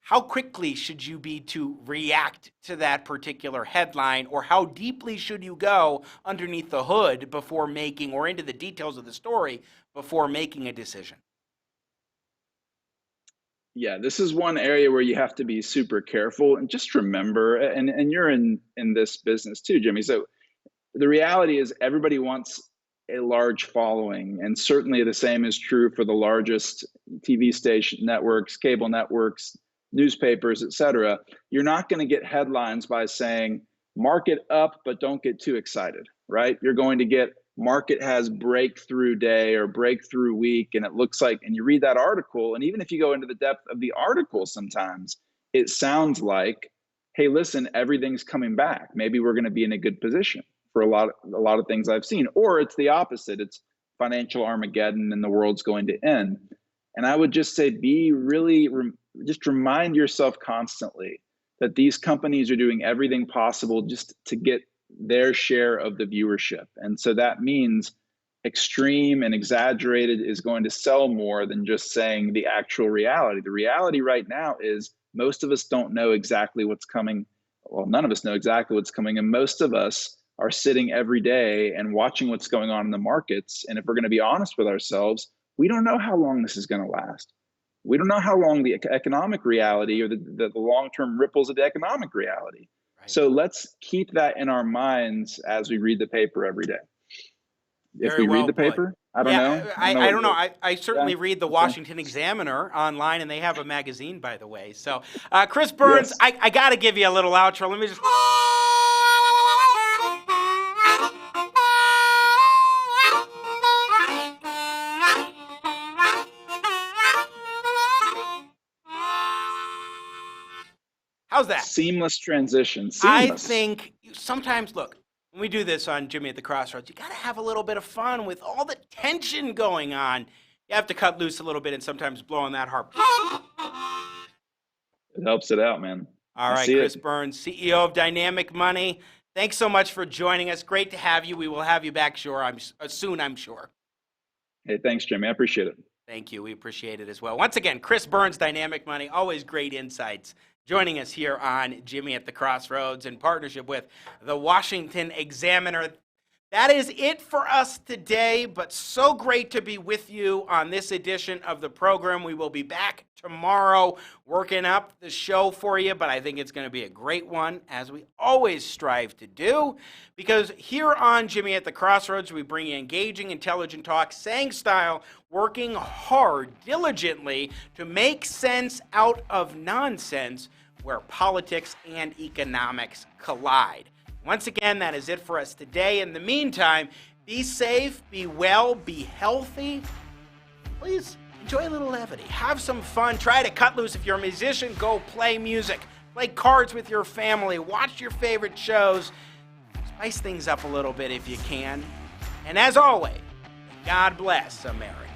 how quickly should you be to react to that particular headline, or how deeply should you go underneath the hood before making, or into the details of the story before making a decision? Yeah, this is one area where you have to be super careful and just remember, and you're in this business too, Jimmy. So the reality is everybody wants a large following, and certainly the same is true for the largest TV station networks, cable networks, newspapers, etc. You're not going to get headlines by saying market up, but don't get too excited, right? You're going to get market has breakthrough day or breakthrough week, and it looks like, and you read that article, and even if you go into the depth of the article, sometimes it sounds like, hey, listen, everything's coming back. Maybe we're going to be in a good position for a lot of things I've seen. Or it's the opposite. It's financial Armageddon and the world's going to end. And I would just say, be really, just remind yourself constantly that these companies are doing everything possible just to get their share of the viewership. And so that means extreme and exaggerated is going to sell more than just saying the actual reality. The reality right now is most of us don't know exactly what's coming. Well, none of us know exactly what's coming. And most of us are sitting every day and watching what's going on in the markets. And if we're going to be honest with ourselves, we don't know how long this is going to last. We don't know how long the economic reality or the long-term ripples of the economic reality. Right. So let's keep that in our minds as we read the paper every day. If we read the paper, I don't know. I don't know. I certainly read the Washington Examiner online, and they have a magazine, by the way. So, Chris Burns, yes. I got to give you a little outro. Let me just... How's that? Seamless transition. Seamless. I think sometimes, look, when we do this on Jimmy at the Crossroads, you got to have a little bit of fun with all the tension going on. You have to cut loose a little bit and sometimes blow on that harp. It helps it out, man. All right, Chris Burns, CEO of Dynamic Money. Thanks so much for joining us. Great to have you. We will have you back soon, I'm sure. Hey, thanks, Jimmy. I appreciate it. Thank you. We appreciate it as well. Once again, Chris Burns, Dynamic Money, always great insights. Joining us here on Jimmy at the Crossroads in partnership with the Washington Examiner. That is it for us today, but so great to be with you on this edition of the program. We will be back tomorrow working up the show for you, but I think it's going to be a great one, as we always strive to do, because here on Jimmy at the Crossroads, we bring you engaging, intelligent talk, saying style, working hard, diligently to make sense out of nonsense where politics and economics collide. Once again, that is it for us today. In the meantime, be safe, be well, be healthy. Please enjoy a little levity. Have some fun. Try to cut loose. If you're a musician, go play music. Play cards with your family. Watch your favorite shows. Spice things up a little bit if you can. And as always, God bless America.